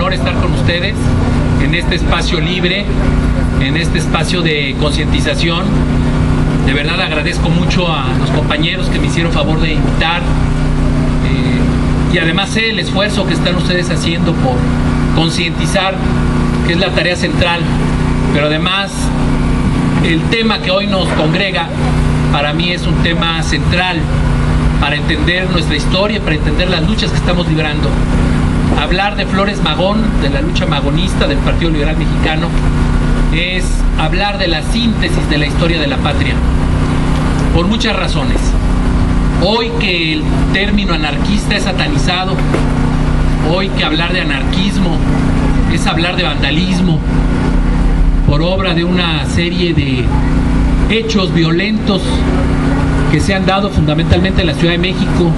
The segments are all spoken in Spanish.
honor estar con ustedes en este espacio libre, en este espacio de concientización. De verdad agradezco mucho a los compañeros que me hicieron favor de invitar, y además sé el esfuerzo que están ustedes haciendo por concientizar, que es la tarea central, pero además el tema que hoy nos congrega para mí es un tema central para entender nuestra historia, para entender las luchas que estamos librando. Hablar de Flores Magón, de la lucha magonista del Partido Liberal Mexicano, es hablar de la síntesis de la historia de la patria, por muchas razones. Hoy que el término anarquista es satanizado, hoy que hablar de anarquismo es hablar de vandalismo, por obra de una serie de hechos violentos que se han dado fundamentalmente en la Ciudad de México,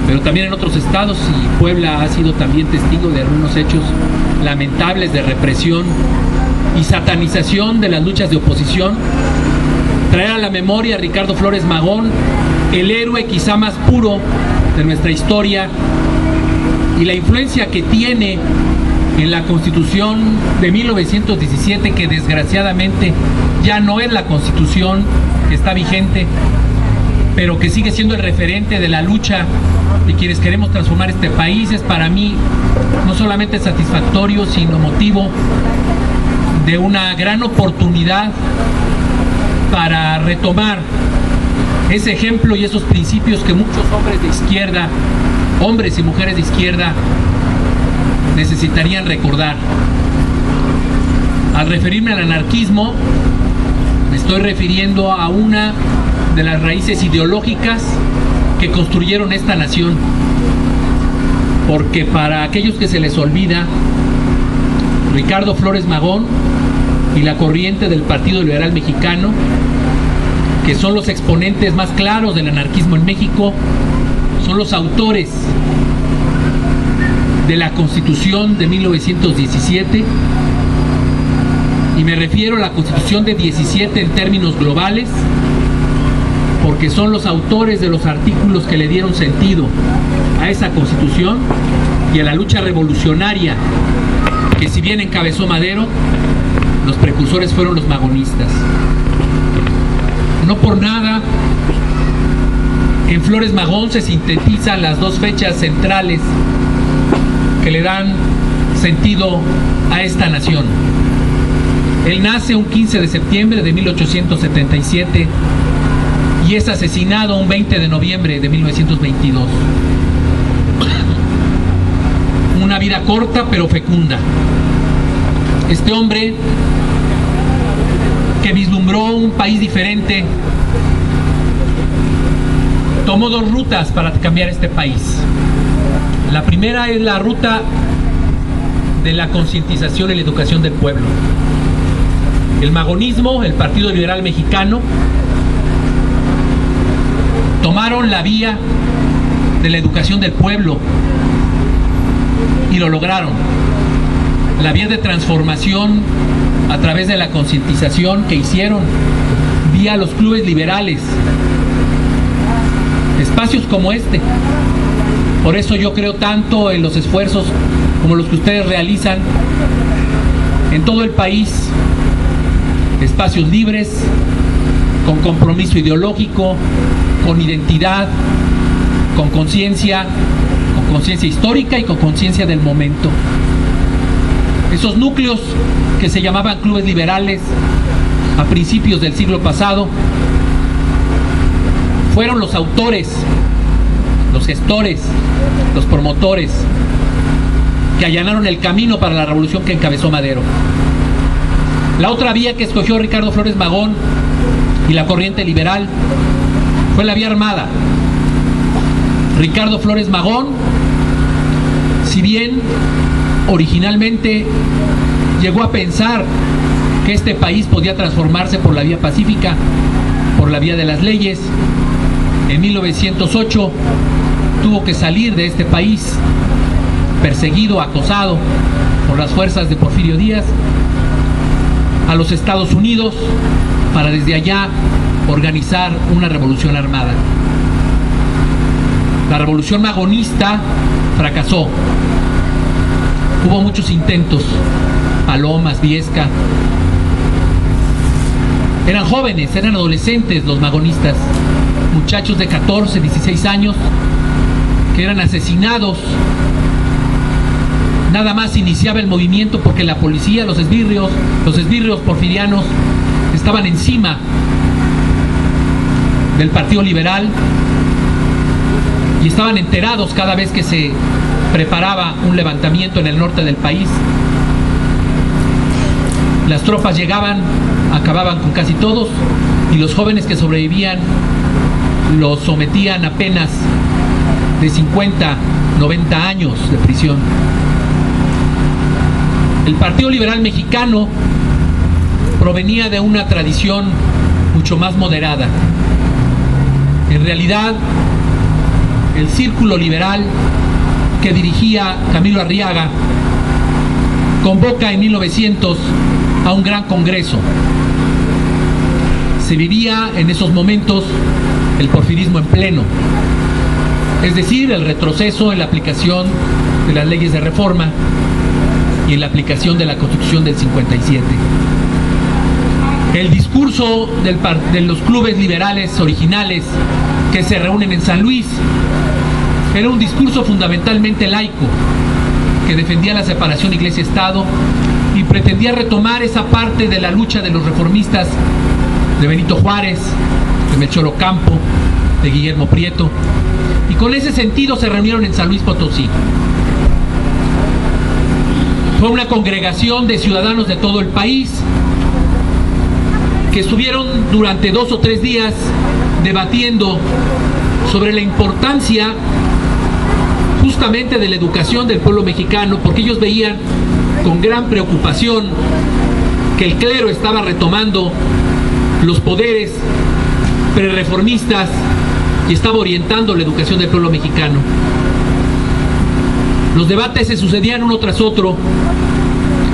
pero también en otros estados, y Puebla ha sido también testigo de algunos hechos lamentables de represión y satanización de las luchas de oposición. Traer a la memoria a Ricardo Flores Magón, el héroe quizá más puro de nuestra historia, y la influencia que tiene en la Constitución de 1917, que desgraciadamente ya no es la Constitución que está vigente, pero que sigue siendo el referente de la lucha de quienes queremos transformar este país. Es para mí no solamente satisfactorio, sino motivo de una gran oportunidad para retomar ese ejemplo y esos principios que muchos hombres de izquierda, hombres y mujeres de izquierda, necesitarían recordar. Al referirme al anarquismo, me estoy refiriendo a una de las raíces ideológicas que construyeron esta nación, porque para aquellos que se les olvida, Ricardo Flores Magón y la corriente del Partido Liberal Mexicano, que son los exponentes más claros del anarquismo en México, son los autores de la Constitución de 1917, y me refiero a la Constitución de 17 en términos globales, porque son los autores de los artículos que le dieron sentido a esa Constitución y a la lucha revolucionaria que, si bien encabezó Madero, los precursores fueron los magonistas. No por nada en Flores Magón se sintetizan las dos fechas centrales que le dan sentido a esta nación. Él nace un 15 de septiembre de 1877 y es asesinado un 20 de noviembre de 1922. Una vida corta pero fecunda. Este hombre que vislumbró un país diferente tomó dos rutas para cambiar este país. La primera es la ruta de la concientización y la educación del pueblo. El magonismo, el Partido Liberal Mexicano, tomaron la vía de la educación del pueblo y lo lograron. La vía de transformación a través de la concientización que hicieron vía los clubes liberales, espacios como este. Por eso yo creo tanto en los esfuerzos como los que ustedes realizan en todo el país, espacios libres, con compromiso ideológico, con identidad, con conciencia histórica y con conciencia del momento. Esos núcleos que se llamaban clubes liberales a principios del siglo pasado fueron los autores, los gestores, los promotores que allanaron el camino para la revolución que encabezó Madero. La otra vía que escogió Ricardo Flores Magón y la corriente liberal fue la vía armada. Ricardo Flores Magón, si bien originalmente llegó a pensar que este país podía transformarse por la vía pacífica, por la vía de las leyes, en 1908 tuvo que salir de este país perseguido, acosado por las fuerzas de Porfirio Díaz, a los Estados Unidos para desde allá organizar una revolución armada. La revolución magonista fracasó. Hubo muchos intentos, Palomas, Viesca. Eran jóvenes, eran adolescentes los magonistas, muchachos de 14, 16 años, que eran asesinados. Nada más iniciaba el movimiento porque la policía, los esbirrios porfirianos estaban encima del Partido Liberal y estaban enterados cada vez que se preparaba un levantamiento en el norte del país. Las tropas llegaban, acababan con casi todos, y los jóvenes que sobrevivían los sometían a penas de 50, 90 años de prisión. El Partido Liberal Mexicano provenía de una tradición mucho más moderada. En realidad, el círculo liberal que dirigía Camilo Arriaga convoca en 1900 a un gran congreso. Se vivía en esos momentos el porfirismo en pleno, es decir, el retroceso en la aplicación de las leyes de reforma y en la aplicación de la Constitución del 57. El discurso de los clubes liberales originales que se reúnen en San Luis era un discurso fundamentalmente laico, que defendía la separación Iglesia-Estado y pretendía retomar esa parte de la lucha de los reformistas de Benito Juárez, de Melchor Ocampo, de Guillermo Prieto, y con ese sentido se reunieron en San Luis Potosí. Fue una congregación de ciudadanos de todo el país que estuvieron durante 2 o 3 días debatiendo sobre la importancia justamente de la educación del pueblo mexicano, porque ellos veían con gran preocupación que el clero estaba retomando los poderes prerreformistas y estaba orientando la educación del pueblo mexicano. Los debates se sucedían uno tras otro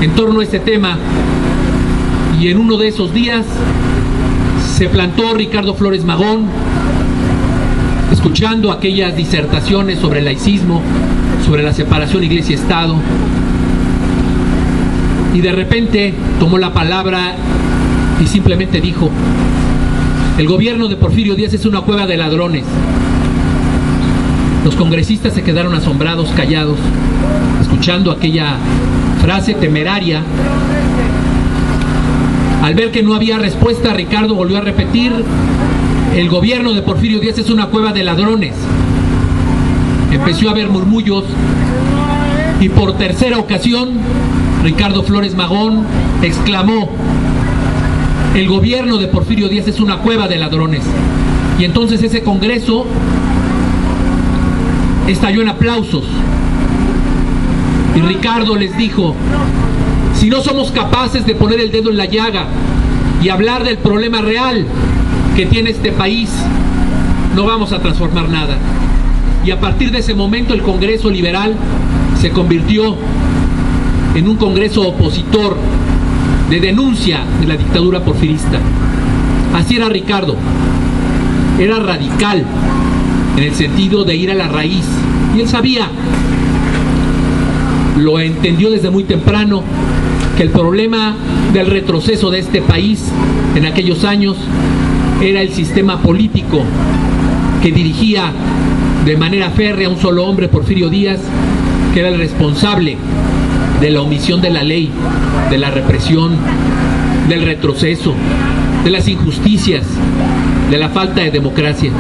en torno a este tema, y en uno de esos días se plantó Ricardo Flores Magón, escuchando aquellas disertaciones sobre el laicismo, sobre la separación Iglesia-Estado, y de repente tomó la palabra y simplemente dijo: el gobierno de Porfirio Díaz es una cueva de ladrones. Los congresistas se quedaron asombrados, callados, escuchando aquella frase temeraria. Al ver que no había respuesta, Ricardo volvió a repetir: el gobierno de Porfirio Díaz es una cueva de ladrones. Empezó a haber murmullos y por tercera ocasión Ricardo Flores Magón exclamó: el gobierno de Porfirio Díaz es una cueva de ladrones. Y entonces ese congreso estalló en aplausos, y Ricardo les dijo: si no somos capaces de poner el dedo en la llaga y hablar del problema real que tiene este país, no vamos a transformar nada. Y a partir de ese momento el Congreso Liberal se convirtió en un congreso opositor, de denuncia de la dictadura porfirista. Así era Ricardo, era radical en el sentido de ir a la raíz, y él sabía, lo entendió desde muy temprano, que el problema del retroceso de este país en aquellos años era el sistema político que dirigía de manera férrea a un solo hombre, Porfirio Díaz, que era el responsable de la omisión de la ley, de la represión, del retroceso, de las injusticias, de la falta de democracia.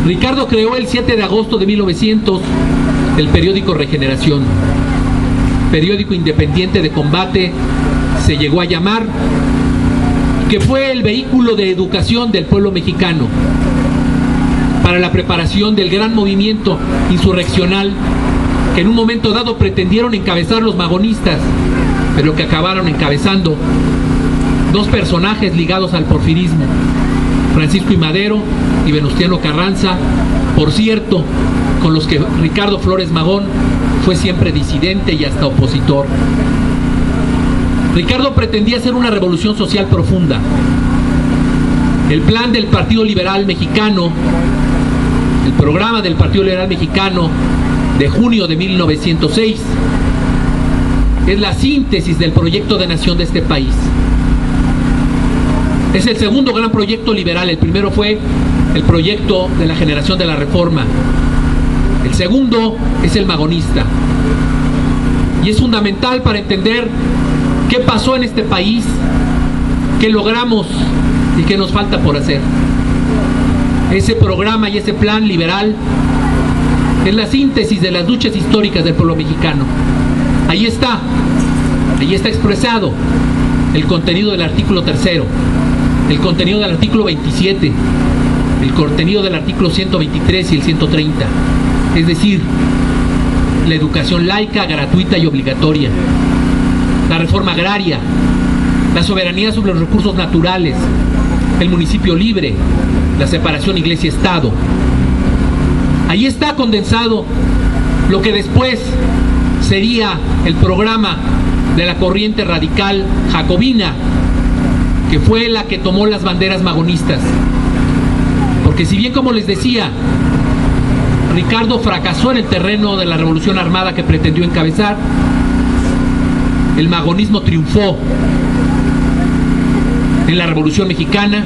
Ricardo creó el 7 de agosto de 1900 el periódico Regeneración, periódico independiente de combate se llegó a llamar, que fue el vehículo de educación del pueblo mexicano para la preparación del gran movimiento insurreccional que en un momento dado pretendieron encabezar los magonistas, pero que acabaron encabezando 2 personajes ligados al porfirismo, Francisco I. Madero y Venustiano Carranza, por cierto, con los que Ricardo Flores Magón fue siempre disidente y hasta opositor. Ricardo pretendía hacer una revolución social profunda. El plan del Partido Liberal Mexicano, el programa del Partido Liberal Mexicano de junio de 1906, es la síntesis del proyecto de nación de este país. Es el segundo gran proyecto liberal. El primero fue el proyecto de la generación de la Reforma. El segundo es el magonista. Y es fundamental para entender qué pasó en este país, qué logramos y qué nos falta por hacer. Ese programa y ese plan liberal es la síntesis de las luchas históricas del pueblo mexicano. Ahí está expresado el contenido del artículo 3, el contenido del artículo 27, el contenido del artículo 123 y el 130. Es decir, la educación laica, gratuita y obligatoria, la reforma agraria, la soberanía sobre los recursos naturales, el municipio libre, la separación iglesia-estado. Ahí está condensado lo que después sería el programa de la corriente radical jacobina, que fue la que tomó las banderas magonistas. Porque si bien, como les decía, Ricardo fracasó en el terreno de la revolución armada que pretendió encabezar, el magonismo triunfó en la Revolución Mexicana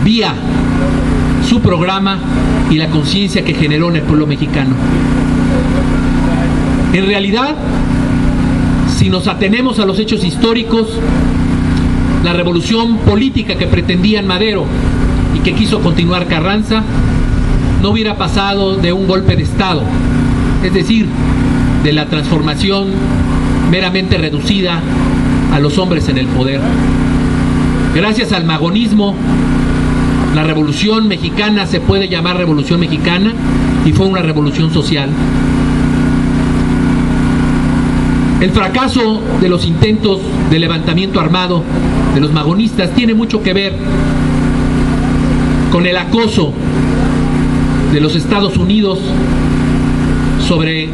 vía su programa y la conciencia que generó en el pueblo mexicano. En realidad, si nos atenemos a los hechos históricos, la revolución política que pretendían Madero y que quiso continuar Carranza no hubiera pasado de un golpe de Estado, es decir, de la transformación meramente reducida a los hombres en el poder. Gracias al magonismo, la revolución mexicana se puede llamar revolución mexicana y fue una revolución social. El fracaso de los intentos de levantamiento armado de los magonistas tiene mucho que ver con el acoso de los Estados Unidos sobre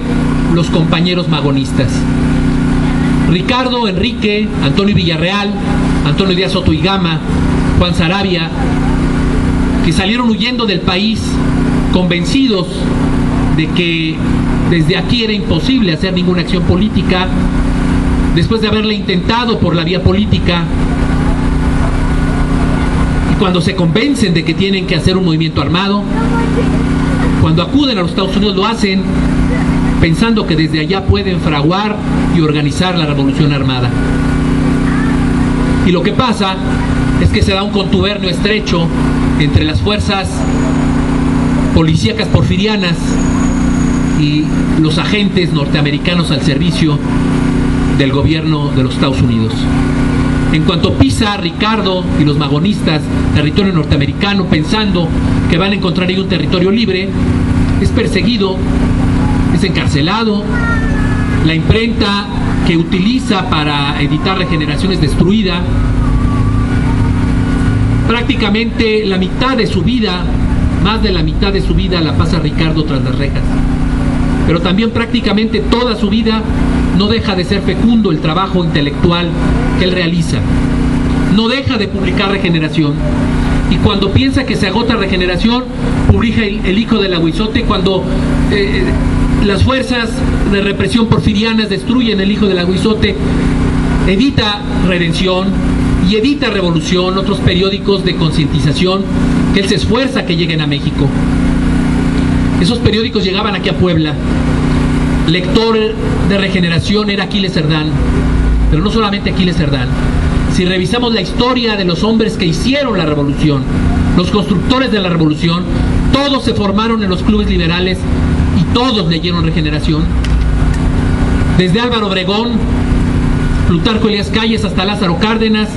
los compañeros magonistas. Ricardo, Enrique, Antonio Villarreal, Antonio Díaz Soto y Gama, Juan Saravia, que salieron huyendo del país convencidos de que desde aquí era imposible hacer ninguna acción política, después de haberla intentado por la vía política, y cuando se convencen de que tienen que hacer un movimiento armado, cuando acuden a los Estados Unidos lo hacen pensando que desde allá pueden fraguar y organizar la revolución armada. Y lo que pasa es que se da un contubernio estrecho entre las fuerzas policíacas porfirianas y los agentes norteamericanos al servicio del gobierno de los Estados Unidos. En cuanto pisa Ricardo y los magonistas territorio norteamericano pensando que van a encontrar ahí un territorio libre, es perseguido, es encarcelado, la imprenta que utiliza para editar Regeneración es destruida. Prácticamente la mitad de su vida, más de la mitad de su vida la pasa Ricardo tras las rejas. Pero también prácticamente toda su vida no deja de ser fecundo el trabajo intelectual que él realiza. No deja de publicar Regeneración. Y cuando piensa que se agota Regeneración, publica el Hijo del Aguizote. Cuando las fuerzas de represión porfirianas destruyen el Hijo del Aguizote, edita Redención y edita Revolución, otros periódicos de concientización que él se esfuerza que lleguen a México. Esos periódicos llegaban aquí a Puebla. Lector de Regeneración era Aquiles Cerdán, pero no solamente Aquiles Cerdán. Si revisamos la historia de los hombres que hicieron la revolución, los constructores de la revolución, todos se formaron en los clubes liberales y todos leyeron Regeneración. Desde Álvaro Obregón, Plutarco Elías Calles hasta Lázaro Cárdenas,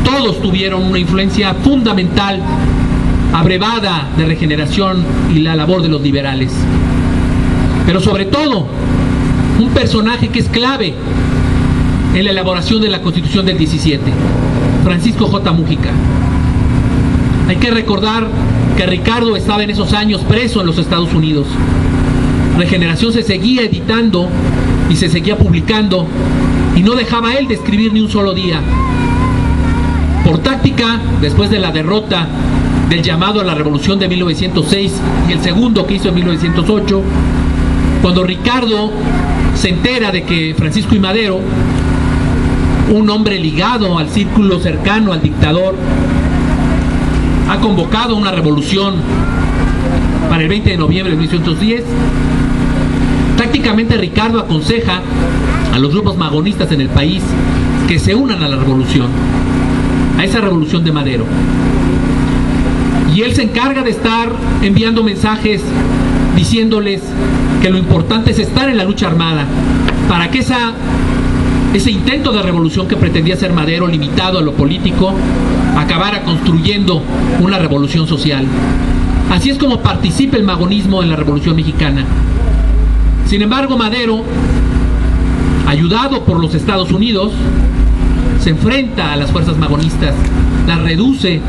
todos tuvieron una influencia fundamental, abrevada de Regeneración y la labor de los liberales. Pero sobre todo, un personaje que es clave en la elaboración de la Constitución del 17, Francisco J. Múgica. Hay que recordar que Ricardo estaba en esos años preso en los Estados Unidos. Regeneración se seguía editando y se seguía publicando y no dejaba él de escribir ni un solo día. Por táctica, después de la derrota del llamado a la Revolución de 1906 y el segundo que hizo en 1908, cuando Ricardo se entera de que Francisco I. Madero, un hombre ligado al círculo cercano al dictador, ha convocado una revolución para el 20 de noviembre de 1910, tácticamente Ricardo aconseja a los grupos magonistas en el país que se unan a la revolución, a esa revolución de Madero. Y él se encarga de estar enviando mensajes diciéndoles que lo importante es estar en la lucha armada para que ese intento de revolución que pretendía hacer Madero, limitado a lo político, acabara construyendo una revolución social. Así es como participa el magonismo en la Revolución Mexicana. Sin embargo, Madero, ayudado por los Estados Unidos, se enfrenta a las fuerzas magonistas, las reduce.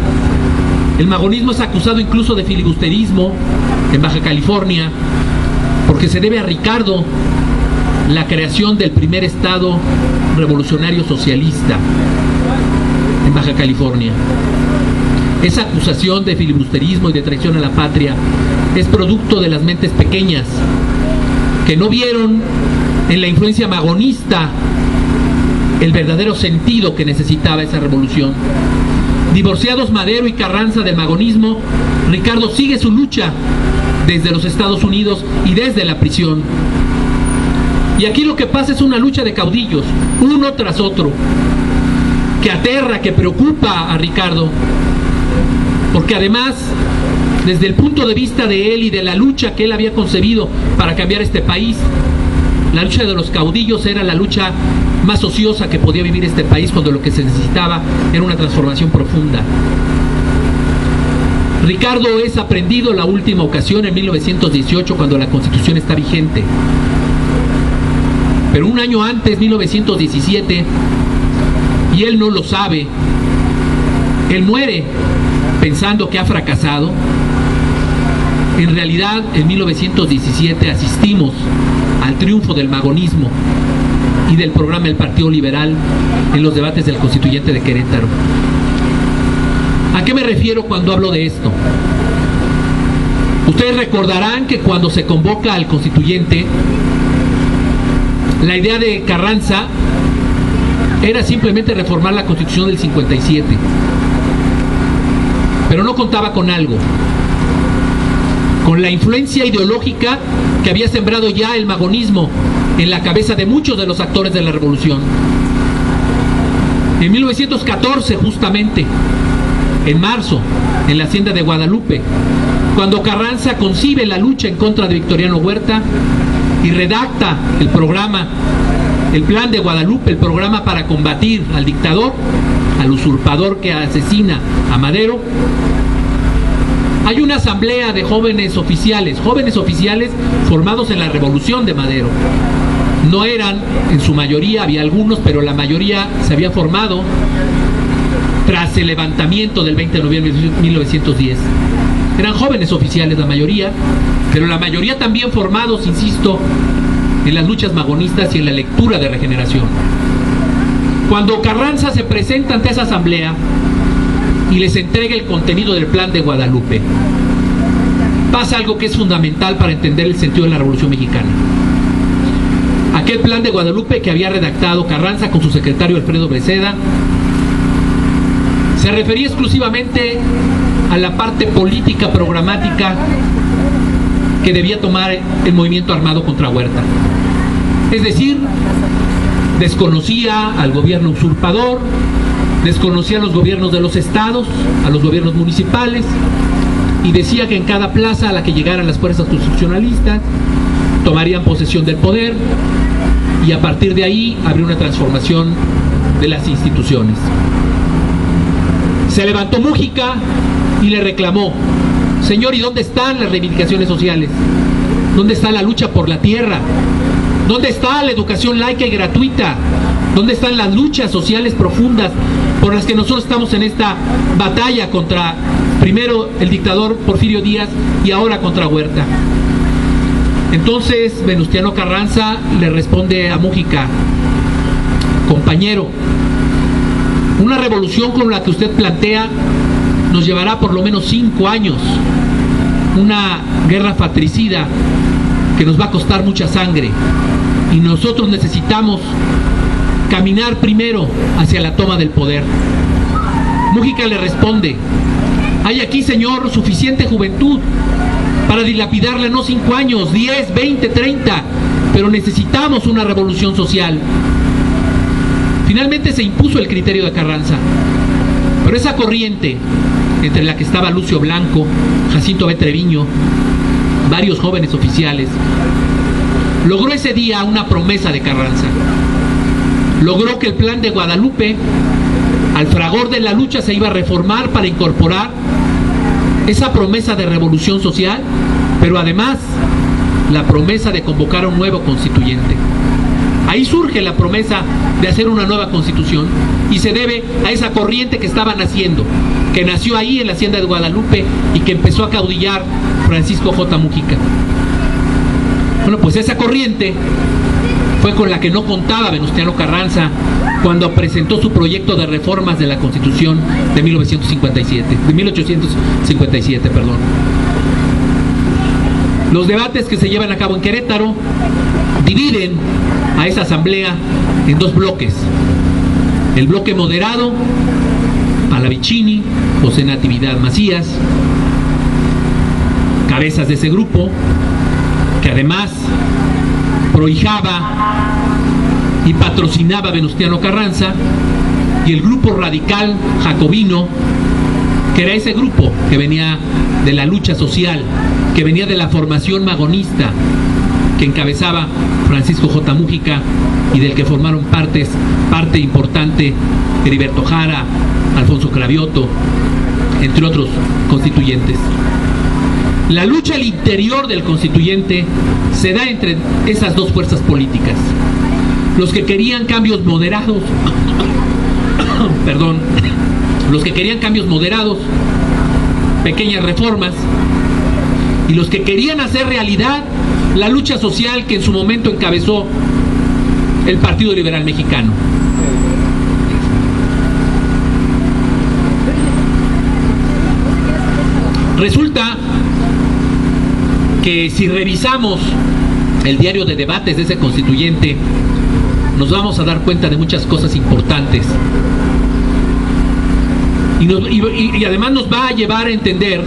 El magonismo es acusado incluso de filibusterismo en Baja California, porque se debe a Ricardo la creación del primer estado revolucionario socialista en Baja California. Esa acusación de filibusterismo y de traición a la patria es producto de las mentes pequeñas que no vieron en la influencia magonista el verdadero sentido que necesitaba esa revolución. Divorciados Madero y Carranza del magonismo, Ricardo sigue su lucha desde los Estados Unidos y desde la prisión. Y aquí lo que pasa es una lucha de caudillos, uno tras otro, que aterra, que preocupa a Ricardo, porque además, desde el punto de vista de él y de la lucha que él había concebido para cambiar este país, la lucha de los caudillos era la lucha más ociosa que podía vivir este país, cuando lo que se necesitaba era una transformación profunda. Ricardo es aprehendido la última ocasión en 1918, cuando la Constitución está vigente. Pero un año antes, 1917, y él no lo sabe, él muere pensando que ha fracasado. En realidad, en 1917 asistimos al triunfo del magonismo y del programa del Partido Liberal en los debates del Constituyente de Querétaro. ¿A qué me refiero cuando hablo de esto? Ustedes recordarán que cuando se convoca al Constituyente, la idea de Carranza era simplemente reformar la Constitución del 57. Pero no contaba con algo, con la influencia ideológica que había sembrado ya el magonismo en la cabeza de muchos de los actores de la revolución. En 1914, justamente, en marzo, en la hacienda de Guadalupe, cuando Carranza concibe la lucha en contra de Victoriano Huerta y redacta el programa, el Plan de Guadalupe, el programa para combatir al dictador, al usurpador que asesina a Madero, hay una asamblea de jóvenes oficiales formados en la revolución de Madero. No eran en su mayoría, había algunos, pero la mayoría se había formado tras el levantamiento del 20 de noviembre de 1910. Eran jóvenes oficiales la mayoría, pero la mayoría también formados, insisto, en las luchas magonistas y en la lectura de regeneración. Cuando Carranza se presenta ante esa asamblea y les entrega el contenido del Plan de Guadalupe, pasa algo que es fundamental para entender el sentido de la Revolución Mexicana. Aquel Plan de Guadalupe que había redactado Carranza con su secretario Alfredo Breceda se refería exclusivamente a la parte política programática que debía tomar el movimiento armado contra Huerta. Es decir, desconocía al gobierno usurpador, desconocía a los gobiernos de los estados, a los gobiernos municipales, y decía que en cada plaza a la que llegaran las fuerzas constitucionalistas tomarían posesión del poder, y a partir de ahí habría una transformación de las instituciones. Se levantó Múgica y le reclamó: señor, ¿y dónde están las reivindicaciones sociales? ¿Dónde está la lucha por la tierra? ¿Dónde está la educación laica y gratuita? ¿Dónde están las luchas sociales profundas por las que nosotros estamos en esta batalla contra, primero, el dictador Porfirio Díaz y ahora contra Huerta? Entonces Venustiano Carranza le responde a Múgica: compañero, una revolución como la que usted plantea nos llevará por lo menos 5 años, una guerra fratricida que nos va a costar mucha sangre y nosotros necesitamos caminar primero hacia la toma del poder. Mújica le responde: hay aquí, señor, suficiente juventud para dilapidarla no 5 años, 10, 20, 30, pero necesitamos una revolución social. Finalmente se impuso el criterio de Carranza, pero esa corriente, entre la que estaba Lucio Blanco, Jacinto B. Treviño, varios jóvenes oficiales, logró ese día una promesa de Carranza. Logró que el plan de Guadalupe, al fragor de la lucha, se iba a reformar para incorporar esa promesa de revolución social, pero además la promesa de convocar a un nuevo constituyente. Ahí surge la promesa de hacer una nueva constitución y se debe a esa corriente que estaba naciendo, que nació ahí en la hacienda de Guadalupe y que empezó a caudillar Francisco J. Mújica. Bueno, pues esa corriente fue con la que no contaba Venustiano Carranza cuando presentó su proyecto de reformas de la Constitución de 1857, perdón. Los debates que se llevan a cabo en Querétaro dividen a esa asamblea en 2 bloques. El bloque moderado, Palavicini, José Natividad Macías, cabezas de ese grupo, que además prohijaba y patrocinaba a Venustiano Carranza, y el grupo radical jacobino, que era ese grupo que venía de la lucha social, que venía de la formación magonista, que encabezaba Francisco J. Mújica y del que formaron parte importante Heriberto Jara, Alfonso Cravioto, entre otros constituyentes. La lucha al interior del constituyente se da entre esas 2 fuerzas políticas. Los que querían cambios moderados, los que querían cambios moderados, pequeñas reformas, y los que querían hacer realidad la lucha social que en su momento encabezó el Partido Liberal Mexicano. Resulta que si revisamos el diario de debates de ese constituyente, nos vamos a dar cuenta de muchas cosas importantes. Y además nos va a llevar a entender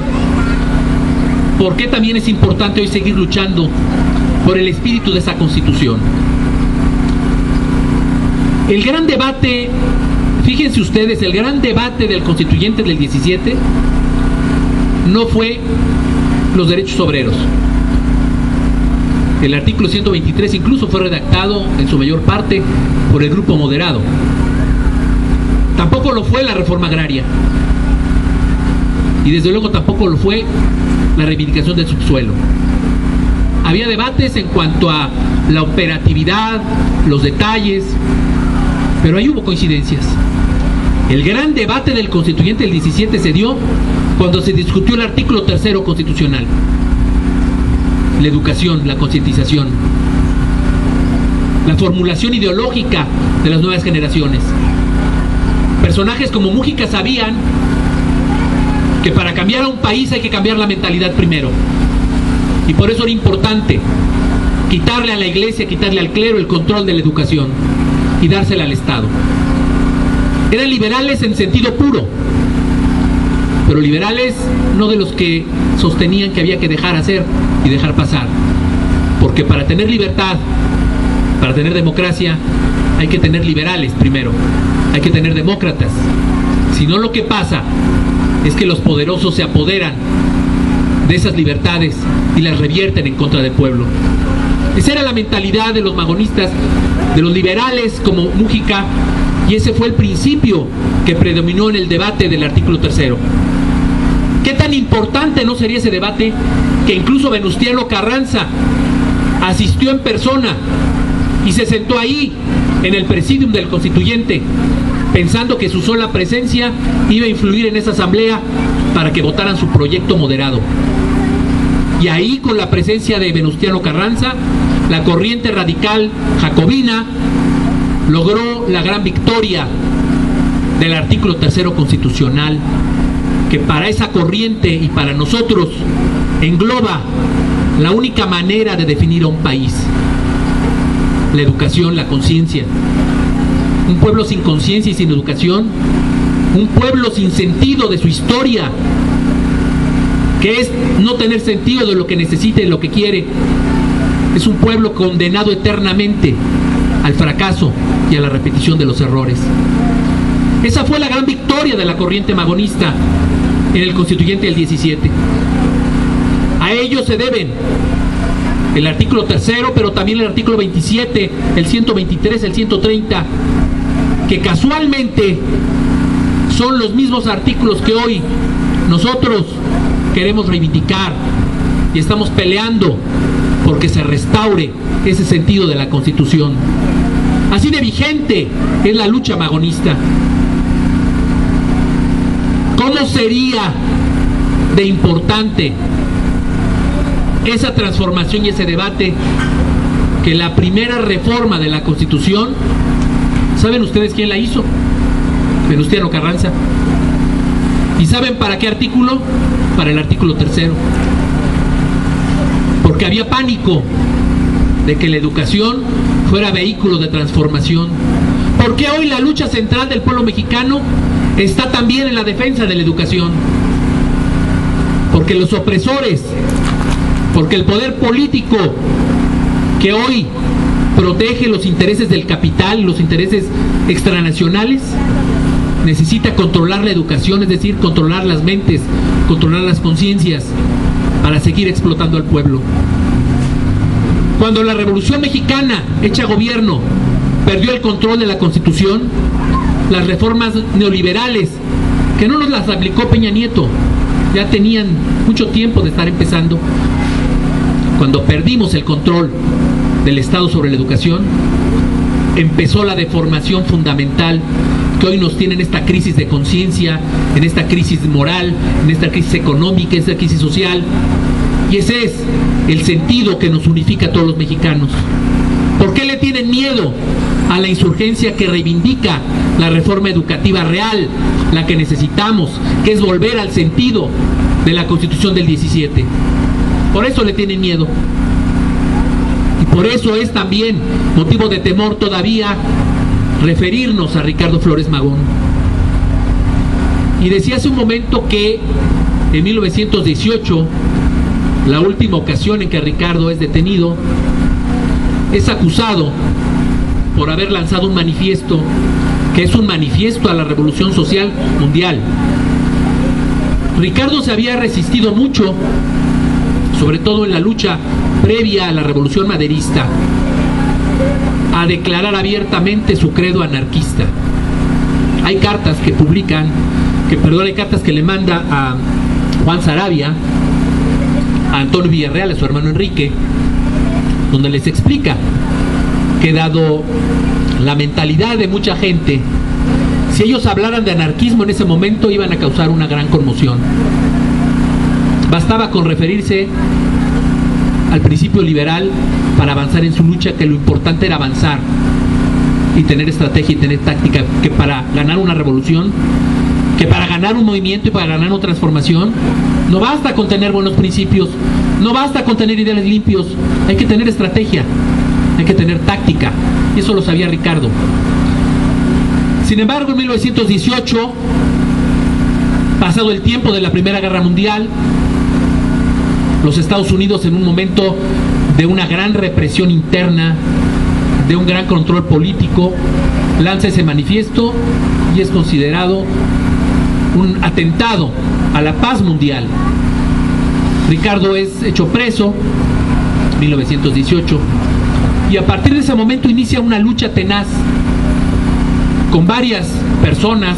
por qué también es importante hoy seguir luchando por el espíritu de esa Constitución. El gran debate, fíjense ustedes, el gran debate del constituyente del 17 no fue los derechos obreros. El artículo 123 incluso fue redactado en su mayor parte por el grupo moderado. Tampoco lo fue la reforma agraria. Y desde luego tampoco lo fue la reivindicación del subsuelo. Había debates en cuanto a la operatividad, los detalles, pero ahí hubo coincidencias. El gran debate del constituyente del 17 se dio cuando se discutió el artículo 3 constitucional. La educación, la concientización, la formulación ideológica de las nuevas generaciones. Personajes como Mújica sabían que para cambiar a un país hay que cambiar la mentalidad primero. Y por eso era importante quitarle a la iglesia, quitarle al clero el control de la educación y dársela al Estado. Eran liberales en sentido puro, pero liberales no de los que sostenían que había que dejar hacer y dejar pasar, porque para tener libertad, para tener democracia, hay que tener liberales primero, hay que tener demócratas. Si no, lo que pasa es que los poderosos se apoderan de esas libertades y las revierten en contra del pueblo. Esa era la mentalidad de los magonistas, de los liberales como Mújica, y ese fue el principio que predominó en el debate del artículo 3. ¿Qué tan importante no sería ese debate que incluso Venustiano Carranza asistió en persona y se sentó ahí en el presidium del constituyente, pensando que su sola presencia iba a influir en esa asamblea para que votaran su proyecto moderado? Y ahí, con la presencia de Venustiano Carranza, la corriente radical jacobina logró la gran victoria del artículo 3 constitucional, que para esa corriente y para nosotros engloba la única manera de definir a un país. La educación, la conciencia. Un pueblo sin conciencia y sin educación, un pueblo sin sentido de su historia, que es no tener sentido de lo que necesita y lo que quiere, es un pueblo condenado eternamente al fracaso y a la repetición de los errores. Esa fue la gran victoria de la corriente magonista en el Constituyente del 17. A ello se deben el artículo 3, pero también el artículo 27, el 123, el 130, que casualmente son los mismos artículos que hoy nosotros queremos reivindicar y estamos peleando porque se restaure ese sentido de la Constitución. Así de vigente es la lucha magonista. ¿Cómo sería de importante esa transformación y ese debate que la primera reforma de la Constitución, ¿saben ustedes quién la hizo? Venustiano Carranza. ¿Y saben para qué artículo? Para el artículo 3. Porque había pánico de que la educación fuera vehículo de transformación. Porque hoy la lucha central del pueblo mexicano está también en la defensa de la educación. Porque los opresores, porque el poder político que hoy protege los intereses del capital, los intereses extranacionales, necesita controlar la educación, es decir, controlar las mentes, controlar las conciencias, para seguir explotando al pueblo. Cuando la Revolución Mexicana, hecha gobierno, perdió el control de la Constitución, las reformas neoliberales, que no nos las aplicó Peña Nieto, ya tenían mucho tiempo de estar empezando. Cuando perdimos el control del Estado sobre la educación, empezó la deformación fundamental que hoy nos tiene en esta crisis de conciencia, en esta crisis moral, en esta crisis económica, en esta crisis social. Y ese es el sentido que nos unifica a todos los mexicanos. ¿Por qué le tienen miedo a la insurgencia que reivindica la reforma educativa real, la que necesitamos, que es volver al sentido de la Constitución del 17? Por eso le tienen miedo. Y por eso es también motivo de temor todavía referirnos a Ricardo Flores Magón. Y decía hace un momento que en 1918, la última ocasión en que Ricardo es detenido, es acusado por haber lanzado un manifiesto, que es un manifiesto a la revolución social mundial. Ricardo se había resistido mucho, sobre todo en la lucha previa a la revolución maderista, a declarar abiertamente su credo anarquista. Hay cartas que publican, hay cartas que le manda a Juan Saravia, a Antonio Villarreal, a su hermano Enrique, donde les explica que dado la mentalidad de mucha gente, si ellos hablaran de anarquismo en ese momento iban a causar una gran conmoción. Bastaba con referirse al principio liberal para avanzar en su lucha, que lo importante era avanzar y tener estrategia y tener táctica, que para ganar una revolución, que para ganar un movimiento y para ganar una transformación, no basta con tener buenos principios, no basta con tener ideales limpios, hay que tener estrategia, hay que tener táctica, y eso lo sabía Ricardo. Sin embargo, en 1918, pasado el tiempo de la Primera Guerra Mundial, los Estados Unidos, en un momento de una gran represión interna, de un gran control político, lanza ese manifiesto y es considerado un atentado a la paz mundial. Ricardo es hecho preso en 1918 y a partir de ese momento inicia una lucha tenaz con varias personas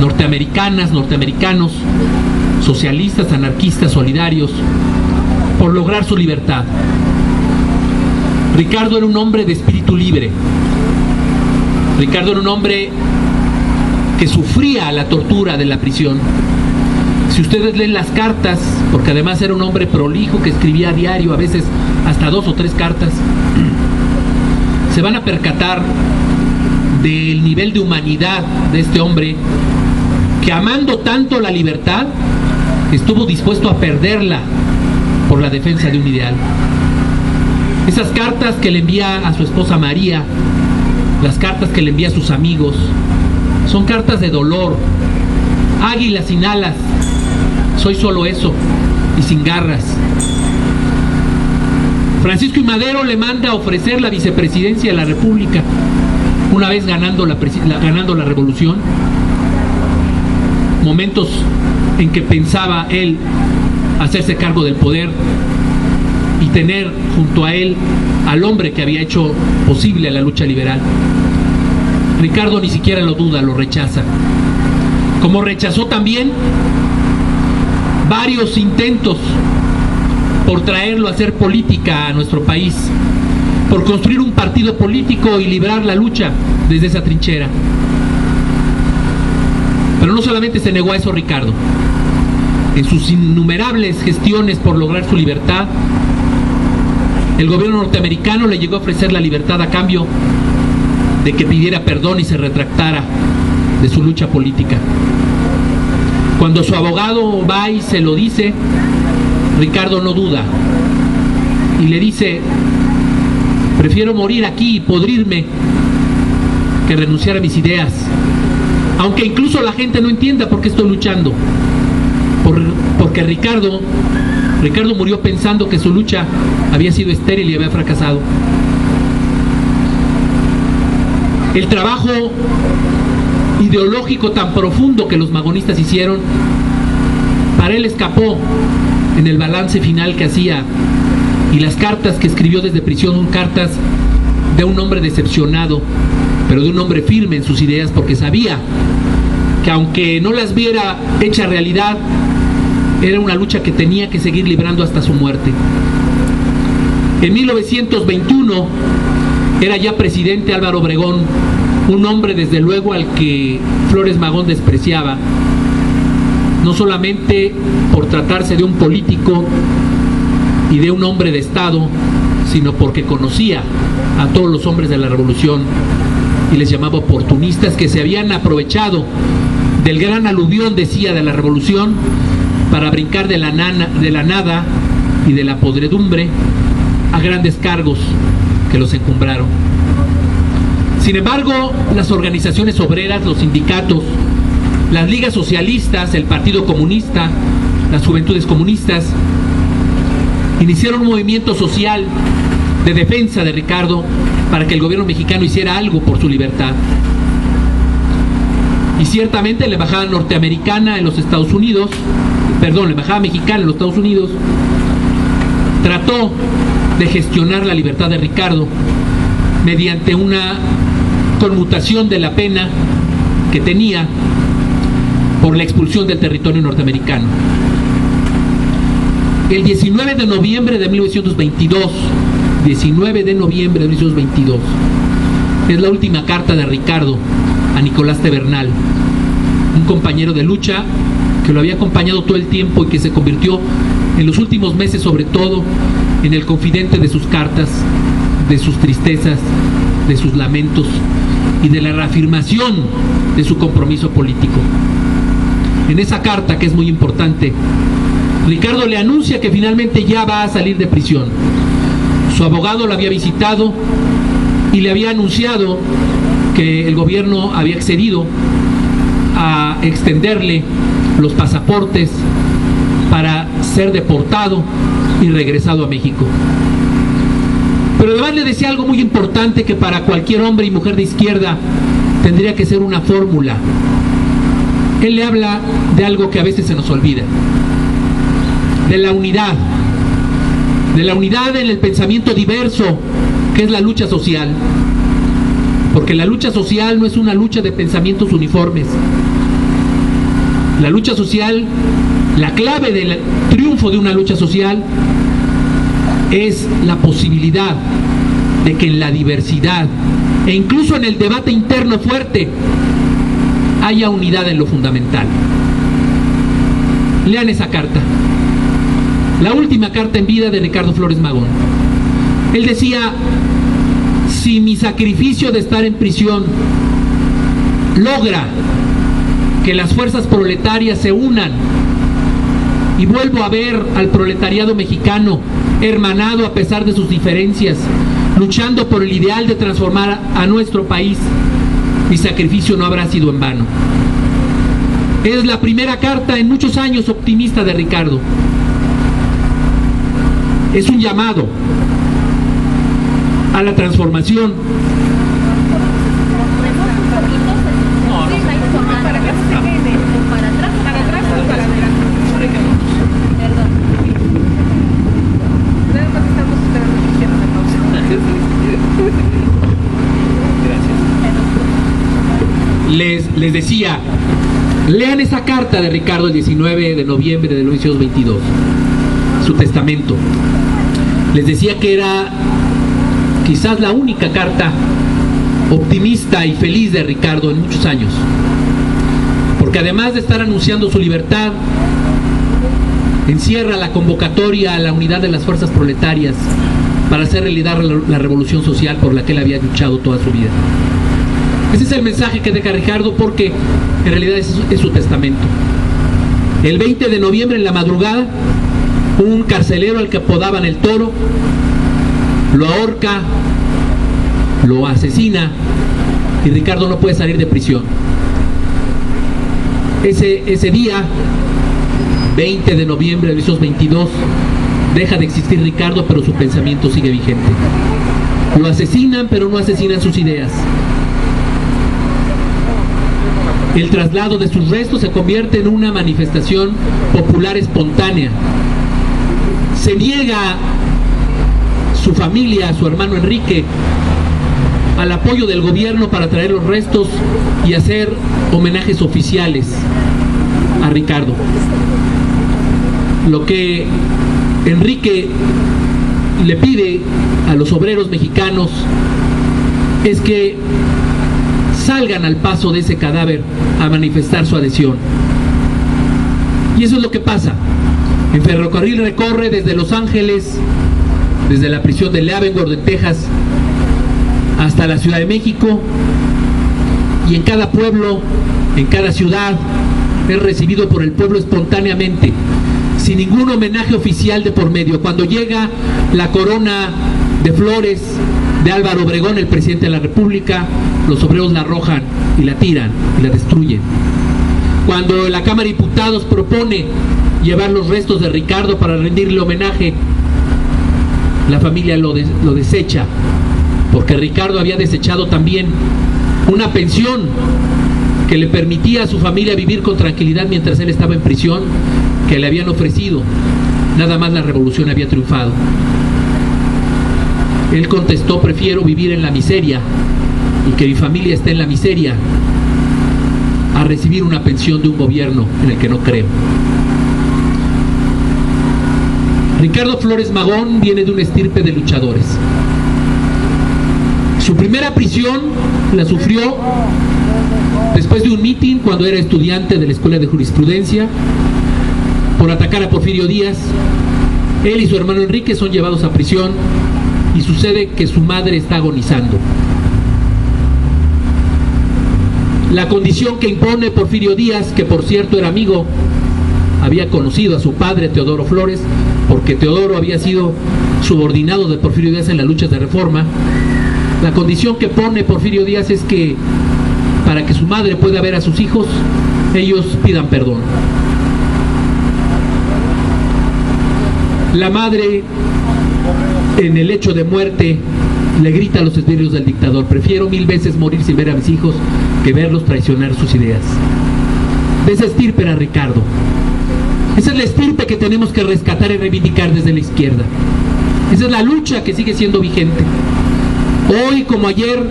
norteamericanos, socialistas, anarquistas, solidarios, por lograr su libertad. Ricardo era un hombre de espíritu libre. Ricardo era un hombre que sufría la tortura de la prisión. Si ustedes leen las cartas, porque además era un hombre prolijo que escribía a diario, a veces hasta 2 o 3 cartas, se van a percatar del nivel de humanidad de este hombre, que amando tanto la libertad, estuvo dispuesto a perderla por la defensa de un ideal. Esas cartas que le envía a su esposa María, las cartas que le envía a sus amigos, son cartas de dolor. Águila sin alas, soy solo eso, y sin garras. Francisco I. Madero le manda a ofrecer la vicepresidencia de la República, una vez ganando la revolución. Momentos en que pensaba él hacerse cargo del poder y tener junto a él al hombre que había hecho posible la lucha liberal. Ricardo ni siquiera lo duda, lo rechaza. Como rechazó también varios intentos por traerlo a hacer política a nuestro país, por construir un partido político y librar la lucha desde esa trinchera. Pero no solamente se negó a eso Ricardo. En sus innumerables gestiones por lograr su libertad, el gobierno norteamericano le llegó a ofrecer la libertad a cambio de que pidiera perdón y se retractara de su lucha política. Cuando su abogado va y se lo dice, Ricardo no duda y le dice: prefiero morir aquí y podrirme que renunciar a mis ideas, aunque incluso la gente no entienda por qué estoy luchando, porque Ricardo murió pensando que su lucha había sido estéril y había fracasado. El trabajo ideológico tan profundo que los magonistas hicieron, para él escapó en el balance final que hacía, y las cartas que escribió desde prisión son cartas de un hombre decepcionado, pero de un hombre firme en sus ideas, porque sabía que aunque no las viera hecha realidad, era una lucha que tenía que seguir librando hasta su muerte. En 1921 era ya presidente Álvaro Obregón, un hombre desde luego al que Flores Magón despreciaba, no solamente por tratarse de un político y de un hombre de Estado, sino porque conocía a todos los hombres de la revolución y les llamaba oportunistas que se habían aprovechado del gran aluvión, decía, de la revolución para brincar de la nada y de la podredumbre a grandes cargos que los encumbraron. Sin embargo, las organizaciones obreras, los sindicatos, las ligas socialistas, el Partido Comunista, las Juventudes Comunistas, iniciaron un movimiento social de defensa de Ricardo para que el gobierno mexicano hiciera algo por su libertad. Y ciertamente la embajada norteamericana en los Estados Unidos, la embajada mexicana en los Estados Unidos, trató de gestionar la libertad de Ricardo mediante una conmutación de la pena que tenía por la expulsión del territorio norteamericano. El 19 de noviembre de 1922, es la última carta de Ricardo a Nicolás Tebernal, un compañero de lucha que lo había acompañado todo el tiempo y que se convirtió en los últimos meses, sobre todo, en el confidente de sus cartas, de sus tristezas, de sus lamentos y de la reafirmación de su compromiso político. En esa carta, que es muy importante, Ricardo le anuncia que finalmente ya va a salir de prisión. Su abogado lo había visitado y le había anunciado que el gobierno había accedido a extenderle los pasaportes para ser deportado y regresado a México. Pero además le decía algo muy importante que para cualquier hombre y mujer de izquierda tendría que ser una fórmula. Él le habla de algo que a veces se nos olvida, de la unidad en el pensamiento diverso, que es la lucha social. Porque la lucha social no es una lucha de pensamientos uniformes. La lucha social, la clave del triunfo de una lucha social es la posibilidad de que en la diversidad e incluso en el debate interno fuerte haya unidad en lo fundamental. Lean esa carta, la última carta en vida de Ricardo Flores Magón. Él decía: si mi sacrificio de estar en prisión logra que las fuerzas proletarias se unan y vuelvo a ver al proletariado mexicano hermanado a pesar de sus diferencias, luchando por el ideal de transformar a nuestro país, mi sacrificio no habrá sido en vano. Es la primera carta en muchos años optimista de Ricardo. Es un llamado a la transformación. Les decía, lean esa carta de Ricardo el 19 de noviembre de 1922, su testamento. Les decía que era quizás la única carta optimista y feliz de Ricardo en muchos años, porque además de estar anunciando su libertad, encierra la convocatoria a la unidad de las fuerzas proletarias para hacer realidad la revolución social por la que él había luchado toda su vida. Ese es el mensaje que deja Ricardo, porque en realidad es su testamento. El 20 de noviembre en la madrugada, un carcelero al que apodaban el Toro lo ahorca, lo asesina, y Ricardo no puede salir de prisión. Ese día, 20 de noviembre de 1922, deja de existir Ricardo, pero su pensamiento sigue vigente. Lo asesinan, pero no asesinan sus ideas. El traslado de sus restos se convierte en una manifestación popular espontánea. Se niega su familia, su hermano Enrique, al apoyo del gobierno para traer los restos y hacer homenajes oficiales a Ricardo. Lo que Enrique le pide a los obreros mexicanos es que salgan al paso de ese cadáver a manifestar su adhesión. Y eso es lo que pasa. En ferrocarril recorre desde Los Ángeles, desde la prisión de Leavenworth en Texas, hasta la Ciudad de México, y en cada pueblo, en cada ciudad, es recibido por el pueblo espontáneamente, sin ningún homenaje oficial de por medio. Cuando llega la corona de flores de Álvaro Obregón, el presidente de la República, los obreros la arrojan y la tiran y la destruyen. Cuando la Cámara de Diputados propone llevar los restos de Ricardo para rendirle homenaje, la familia lo desecha, porque Ricardo había desechado también una pensión que le permitía a su familia vivir con tranquilidad mientras él estaba en prisión, que le habían ofrecido. Nada más la revolución había triunfado. Él contestó: prefiero vivir en la miseria y que mi familia esté en la miseria a recibir una pensión de un gobierno en el que no creo. Ricardo Flores Magón viene de una estirpe de luchadores. Su primera prisión la sufrió después de un mitin cuando era estudiante de la Escuela de Jurisprudencia por atacar a Porfirio Díaz. Él y su hermano Enrique son llevados a prisión y sucede que su madre está agonizando. La condición que impone Porfirio Díaz, que por cierto era amigo, había conocido a su padre Teodoro Flores, porque Teodoro había sido subordinado de Porfirio Díaz en las luchas de reforma. La condición que pone Porfirio Díaz es que para que su madre pueda ver a sus hijos, ellos pidan perdón. La madre, en el hecho de muerte, le grita a los esbirros del dictador: prefiero 1000 veces morir sin ver a mis hijos que verlos traicionar sus ideas. De esa estirpe era Ricardo. Esa es la estirpe que tenemos que rescatar y reivindicar desde la izquierda. Esa es la lucha que sigue siendo vigente. Hoy, como ayer,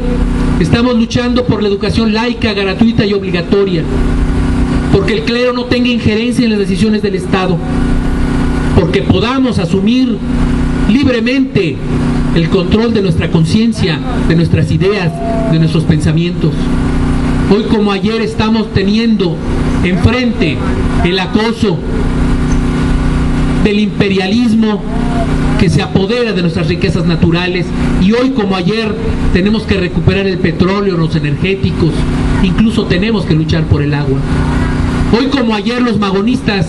estamos luchando por la educación laica, gratuita y obligatoria, porque el clero no tenga injerencia en las decisiones del Estado, porque podamos asumir libremente el control de nuestra conciencia, de nuestras ideas, de nuestros pensamientos. Hoy, como ayer, estamos teniendo enfrente el acoso del imperialismo que se apodera de nuestras riquezas naturales, y hoy como ayer tenemos que recuperar el petróleo, los energéticos, incluso tenemos que luchar por el agua. Hoy como ayer los magonistas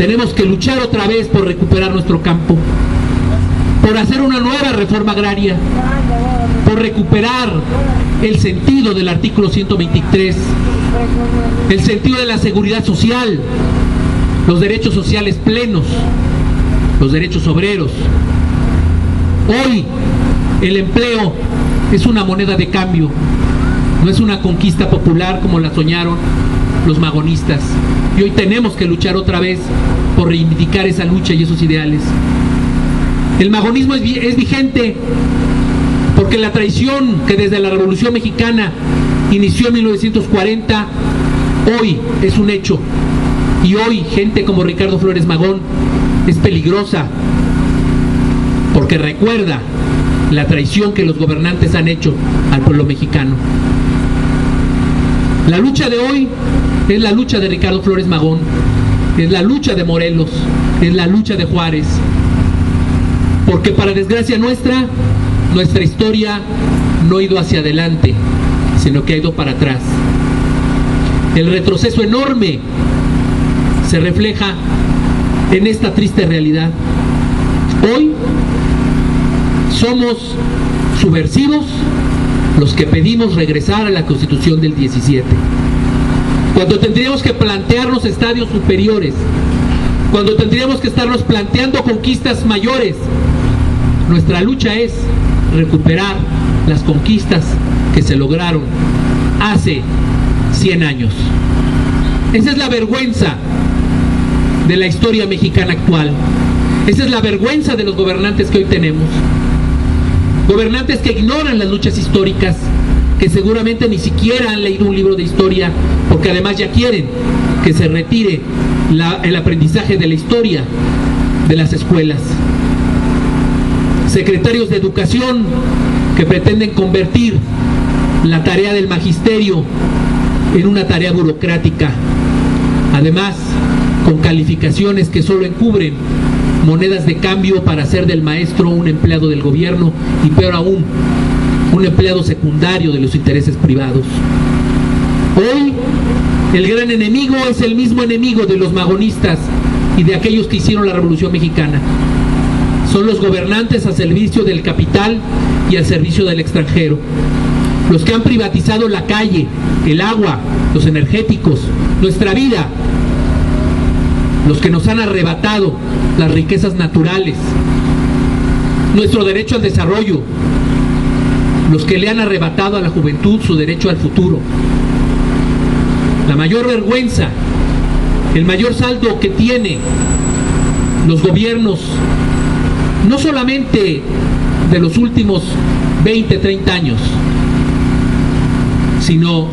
Tenemos que luchar otra vez por recuperar nuestro campo, por hacer una nueva reforma agraria, por recuperar el sentido del artículo 123, el sentido de la seguridad social, los derechos sociales plenos, los derechos obreros. Hoy el empleo es una moneda de cambio, no es una conquista popular como la soñaron los magonistas. Y hoy tenemos que luchar otra vez por reivindicar esa lucha y esos ideales. El magonismo es vigente porque la traición que desde la Revolución Mexicana inició en 1940, hoy es un hecho. Y hoy gente como Ricardo Flores Magón es peligrosa porque recuerda la traición que los gobernantes han hecho al pueblo mexicano. La lucha de hoy es la lucha de Ricardo Flores Magón, es la lucha de Morelos, es la lucha de Juárez, porque para desgracia nuestra historia no ha ido hacia adelante, sino que ha ido para atrás. El retroceso enorme se refleja en esta triste realidad. Hoy somos subversivos los que pedimos regresar a la Constitución del 17, cuando tendríamos que plantearnos estadios superiores, cuando tendríamos que estarnos planteando conquistas mayores. Nuestra lucha es recuperar las conquistas que se lograron hace 100 años. Esa es la vergüenza de la historia mexicana actual. Esa es la vergüenza de los gobernantes que hoy tenemos. Gobernantes que ignoran las luchas históricas, que seguramente ni siquiera han leído un libro de historia, porque además ya quieren que se retire el aprendizaje de la historia de las escuelas. Secretarios de Educación que pretenden convertir la tarea del magisterio en una tarea burocrática, además con calificaciones que solo encubren monedas de cambio para hacer del maestro un empleado del gobierno y peor aún, un empleado secundario de los intereses privados. Hoy el gran enemigo es el mismo enemigo de los magonistas y de aquellos que hicieron la Revolución Mexicana. Son los gobernantes al servicio del capital y al servicio del extranjero, los que han privatizado la calle, el agua, los energéticos, nuestra vida, los que nos han arrebatado las riquezas naturales, nuestro derecho al desarrollo, los que le han arrebatado a la juventud su derecho al futuro. La mayor vergüenza, el mayor saldo que tiene los gobiernos, no solamente de los últimos 20, 30 años, sino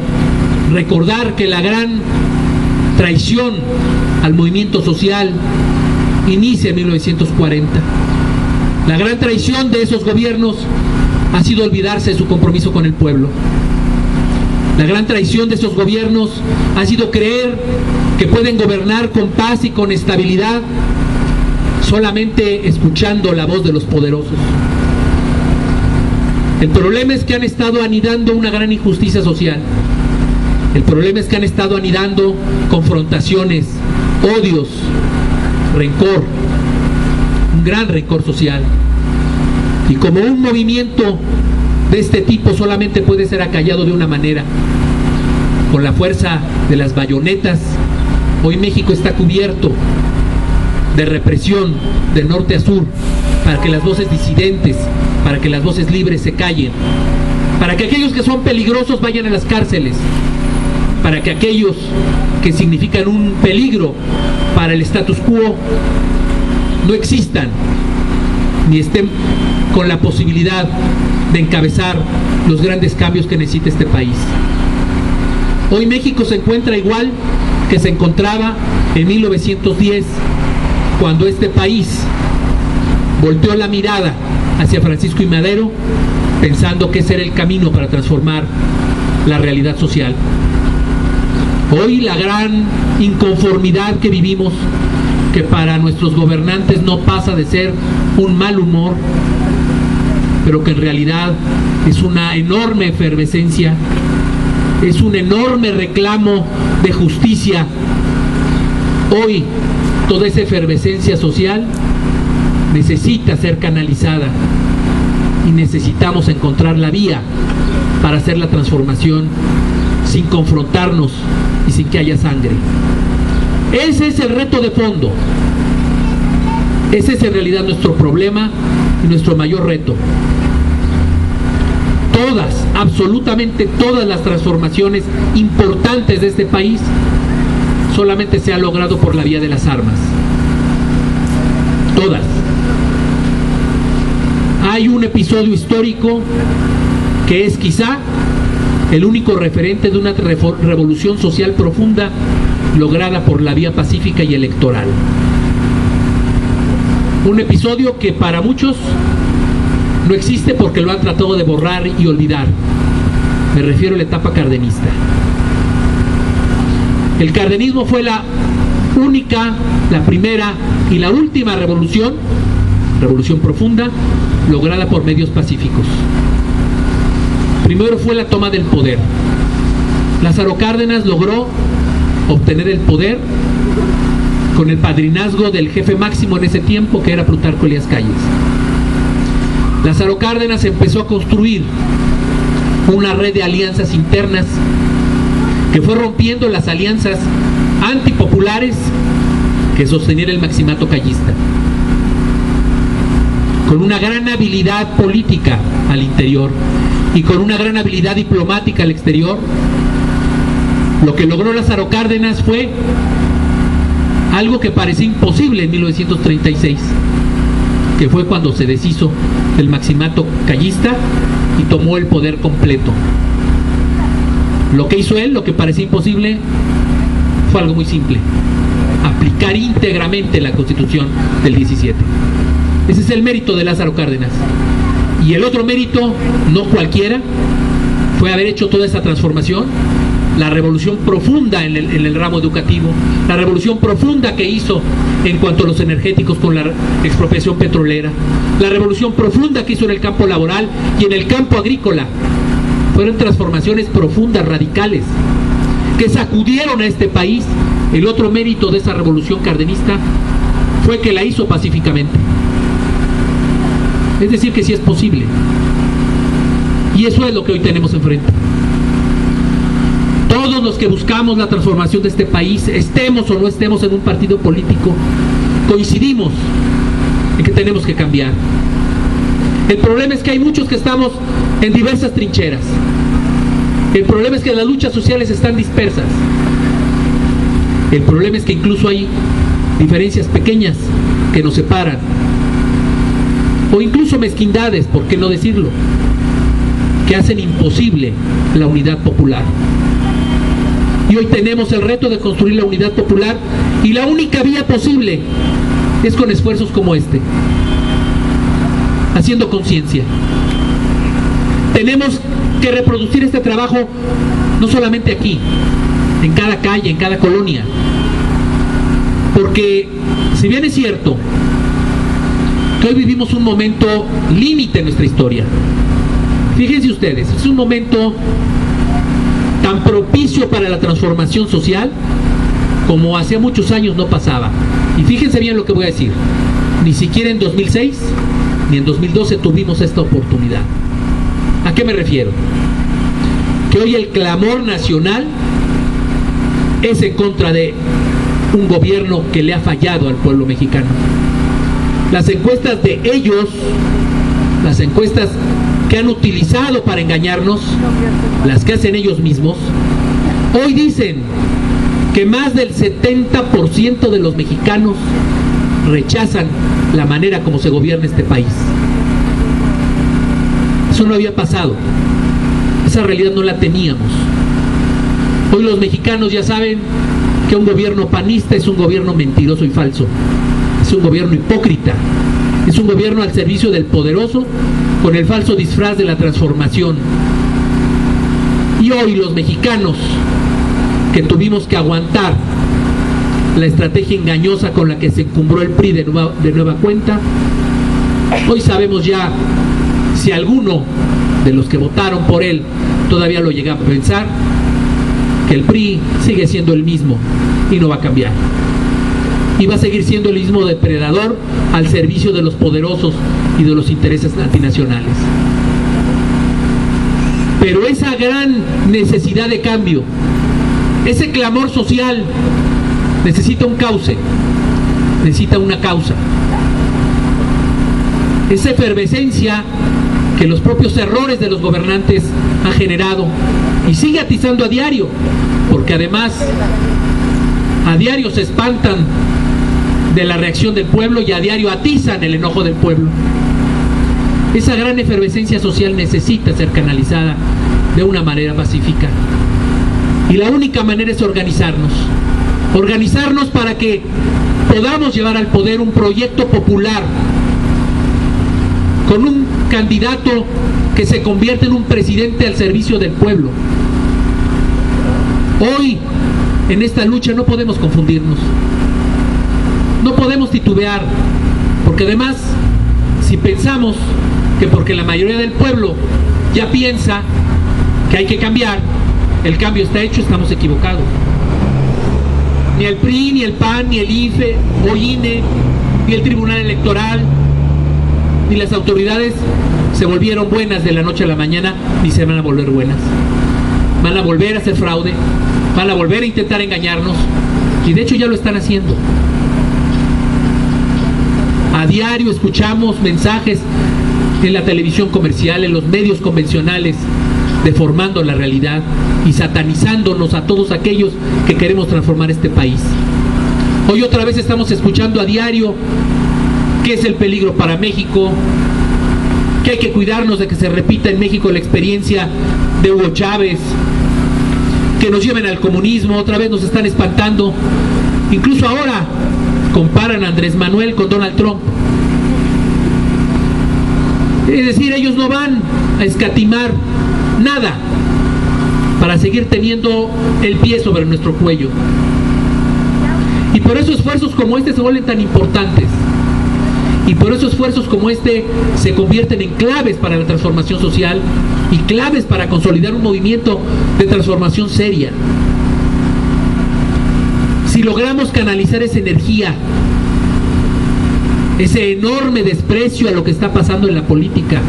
recordar que la gran traición al movimiento social inicia en 1940. La gran traición de esos gobiernos ha sido olvidarse de su compromiso con el pueblo. La gran traición de esos gobiernos ha sido creer que pueden gobernar con paz y con estabilidad solamente escuchando la voz de los poderosos. El problema es que han estado anidando una gran injusticia social. El problema es que han estado anidando confrontaciones, odios, rencor, un gran rencor social. Y como un movimiento de este tipo solamente puede ser acallado de una manera, con la fuerza de las bayonetas, hoy México está cubierto de represión de norte a sur, para que las voces disidentes, para que las voces libres se callen, para que aquellos que son peligrosos vayan a las cárceles, para que aquellos que significan un peligro para el status quo no existan, ni estén con la posibilidad de encabezar los grandes cambios que necesita este país. Hoy México se encuentra igual que se encontraba en 1910, cuando este país volteó la mirada hacia Francisco y Madero, pensando que ese era el camino para transformar la realidad social. Hoy la gran inconformidad que vivimos, que para nuestros gobernantes no pasa de ser un mal humor, pero que en realidad es una enorme efervescencia, es un enorme reclamo de justicia. Hoy Toda esa efervescencia social necesita ser canalizada y necesitamos encontrar la vía para hacer la transformación sin confrontarnos y sin que haya sangre. Ese es el reto de fondo. Ese es en realidad nuestro problema y nuestro mayor reto. Todas, absolutamente todas las transformaciones importantes de este país solamente se han logrado por la vía de las armas. Todas. Hay un episodio histórico que es quizá el único referente de una revolución social profunda lograda por la vía pacífica y electoral. Un episodio que para muchos no existe porque lo han tratado de borrar y olvidar. Me refiero a la etapa cardenista. El cardenismo fue la única, la primera y la última revolución profunda, lograda por medios pacíficos. Primero fue la toma del poder. Lázaro Cárdenas logró obtener el poder con el padrinazgo del jefe máximo en ese tiempo, que era Plutarco Elías Calles. Lázaro Cárdenas empezó a construir una red de alianzas internas que fue rompiendo las alianzas antipopulares que sostenían el maximato callista. Con una gran habilidad política al interior y con una gran habilidad diplomática al exterior, lo que logró Lázaro Cárdenas fue algo que parecía imposible en 1936, que fue cuando se deshizo del maximato callista y tomó el poder completo. Lo que hizo él, lo que parecía imposible, fue algo muy simple: aplicar íntegramente la Constitución del 17. Ese es el mérito de Lázaro Cárdenas. Y el otro mérito, no cualquiera, fue haber hecho toda esa transformación, la revolución profunda en el ramo educativo, la revolución profunda que hizo en cuanto a los energéticos con la expropiación petrolera, la revolución profunda que hizo en el campo laboral y en el campo agrícola. Fueron transformaciones profundas, radicales, que sacudieron a este país. El otro mérito de esa revolución cardenista fue que la hizo pacíficamente. Es decir, que sí es posible. Y eso es lo que hoy tenemos enfrente. Todos los que buscamos la transformación de este país, estemos o no estemos en un partido político, coincidimos en que tenemos que cambiar. El problema es que hay muchos que estamos en diversas trincheras. El problema es que las luchas sociales están dispersas. El problema es que incluso hay diferencias pequeñas que nos separan, o incluso mezquindades, por qué no decirlo, que hacen imposible la unidad popular. Y hoy tenemos el reto de construir la unidad popular, y la única vía posible es con esfuerzos como este, haciendo conciencia. Tenemos que reproducir este trabajo no solamente aquí, en cada calle, en cada colonia, porque si bien es cierto que hoy vivimos un momento límite en nuestra historia, fíjense ustedes, es un momento tan propicio para la transformación social como hace muchos años no pasaba. Y fíjense bien lo que voy a decir: ni siquiera en 2006 ni en 2012 tuvimos esta oportunidad. ¿A qué me refiero? Que hoy el clamor nacional es en contra de un gobierno que le ha fallado al pueblo mexicano. Las encuestas de ellos, las encuestas que han utilizado para engañarnos, las que hacen ellos mismos, hoy dicen que más del 70% de los mexicanos rechazan la manera como se gobierna este país. Eso no había pasado. Esa realidad no la teníamos. Hoy los mexicanos ya saben que un gobierno panista es un gobierno mentiroso y falso. Es un gobierno hipócrita. Es un gobierno al servicio del poderoso con el falso disfraz de la transformación. Y hoy los mexicanos que tuvimos que aguantar la estrategia engañosa con la que se encumbró el PRI de nueva cuenta, hoy sabemos ya, si alguno de los que votaron por él todavía lo llega a pensar, que el PRI sigue siendo el mismo y no va a cambiar. y va a seguir siendo el mismo depredador al servicio de los poderosos y de los intereses antinacionales. Pero esa gran necesidad de cambio, ese clamor social, necesita un cauce, necesita una causa. Esa efervescencia que los propios errores de los gobernantes han generado y sigue atizando a diario, porque además a diario se espantan de la reacción del pueblo y a diario atizan el enojo del pueblo. Esa gran efervescencia social necesita ser canalizada de una manera pacífica. Y la única manera es organizarnos para que podamos llevar al poder un proyecto popular con un candidato que se convierte en un presidente al servicio del pueblo. Hoy, en esta lucha, no podemos confundirnos, no podemos titubear, porque además, si pensamos que porque la mayoría del pueblo ya piensa que hay que cambiar, el cambio está hecho, estamos equivocados. Ni el PRI, ni el PAN, ni el IFE o INE, ni el Tribunal Electoral, ni las autoridades se volvieron buenas de la noche a la mañana, ni se van a volver buenas. Van a volver a hacer fraude, van a volver a intentar engañarnos, y de hecho ya lo están haciendo. A diario escuchamos mensajes en la televisión comercial, en los medios convencionales, deformando la realidad y satanizándonos a todos aquellos que queremos transformar este país. Hoy otra vez estamos escuchando a diario qué es el peligro para México, que hay que cuidarnos de que se repita en México la experiencia de Hugo Chávez, que nos lleven al comunismo. Otra vez nos están espantando. Incluso ahora comparan a Andrés Manuel con Donald Trump. Es decir, ellos no van a escatimar nada para seguir teniendo el pie sobre nuestro cuello. Y por eso esfuerzos como este se vuelven tan importantes. Y por eso esfuerzos como este se convierten en claves para la transformación social y claves para consolidar un movimiento de transformación seria. Si logramos canalizar esa energía, ese enorme desprecio a lo que está pasando en la política,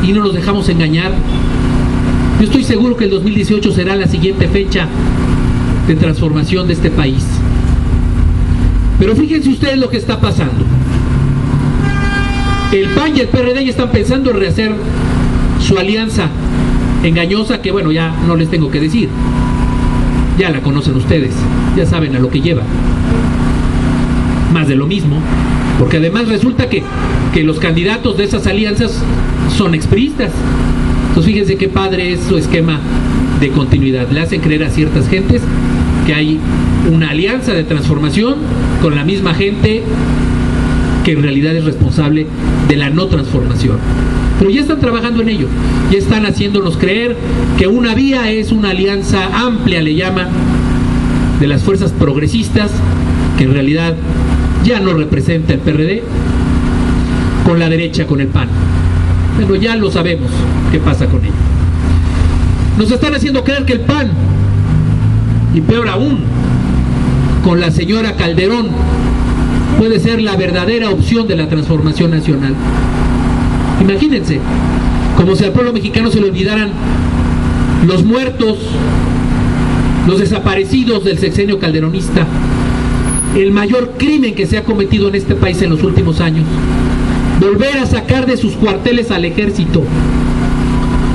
y no nos dejamos engañar, yo estoy seguro que el 2018 será la siguiente fecha de transformación de este país. Pero fíjense ustedes lo que está pasando. El PAN y el PRD ya están pensando en rehacer su alianza engañosa, que bueno, ya no les tengo que decir, ya la conocen ustedes, ya saben a lo que lleva. Más de lo mismo, porque además resulta que los candidatos de esas alianzas son expriistas. Entonces fíjense qué padre es su esquema de continuidad. Le hacen creer a ciertas gentes que hay una alianza de transformación con la misma gente que en realidad es responsable de la no transformación. Pero ya están trabajando en ello, ya están haciéndonos creer que una vía es una alianza amplia, le llaman, de las fuerzas progresistas, que en realidad ya no representa el PRD, con la derecha, con el PAN. Bueno, ya lo sabemos qué pasa con ello. Nos están haciendo creer que el PAN, y peor aún, con la señora Calderón, puede ser la verdadera opción de la transformación nacional. Imagínense, como si al pueblo mexicano se le olvidaran los muertos, los desaparecidos del sexenio calderonista, el mayor crimen que se ha cometido en este país en los últimos años. Volver a sacar de sus cuarteles al ejército,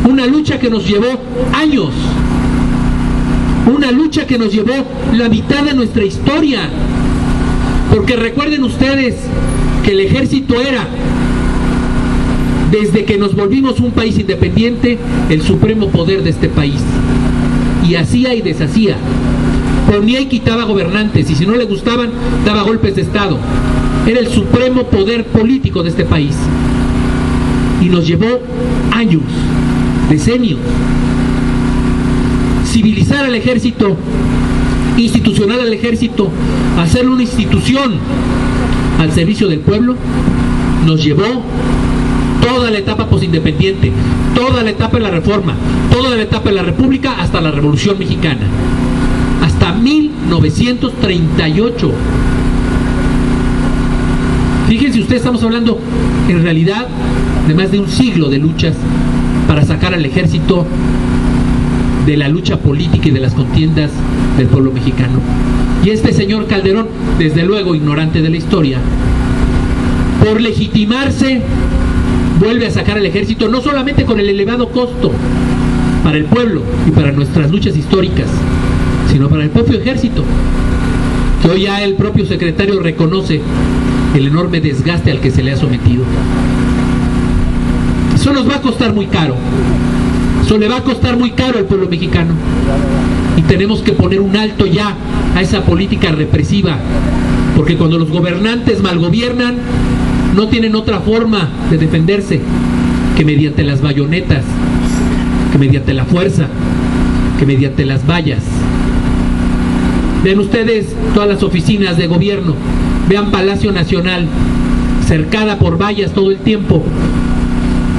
una lucha que nos llevó años, una lucha que nos llevó la mitad de nuestra historia, porque recuerden ustedes que el ejército era, desde que nos volvimos un país independiente, el supremo poder de este país, y hacía y deshacía, ponía y quitaba gobernantes, y si no le gustaban daba golpes de estado. Era el supremo poder político de este país, y nos llevó años, decenios, civilizar al ejército, institucional al ejército, hacerlo una institución al servicio del pueblo. Nos llevó toda la etapa posindependiente, toda la etapa de la reforma, toda la etapa de la república, hasta la Revolución Mexicana, hasta 1938. Fíjense ustedes, estamos hablando en realidad de más de un siglo de luchas para sacar al ejército de la lucha política y de las contiendas del pueblo mexicano. Y este señor Calderón, desde luego ignorante de la historia, por legitimarse, vuelve a sacar al ejército, no solamente con el elevado costo para el pueblo y para nuestras luchas históricas, sino para el propio ejército, que hoy ya el propio secretario reconoce el enorme desgaste al que se le ha sometido. Eso nos va a costar muy caro. Eso le va a costar muy caro al pueblo mexicano. Y tenemos que poner un alto ya a esa política represiva, porque cuando los gobernantes malgobiernan, no tienen otra forma de defenderse que mediante las bayonetas, que mediante la fuerza, que mediante las vallas. Vean ustedes todas las oficinas de gobierno, vean Palacio Nacional, cercada por vallas todo el tiempo,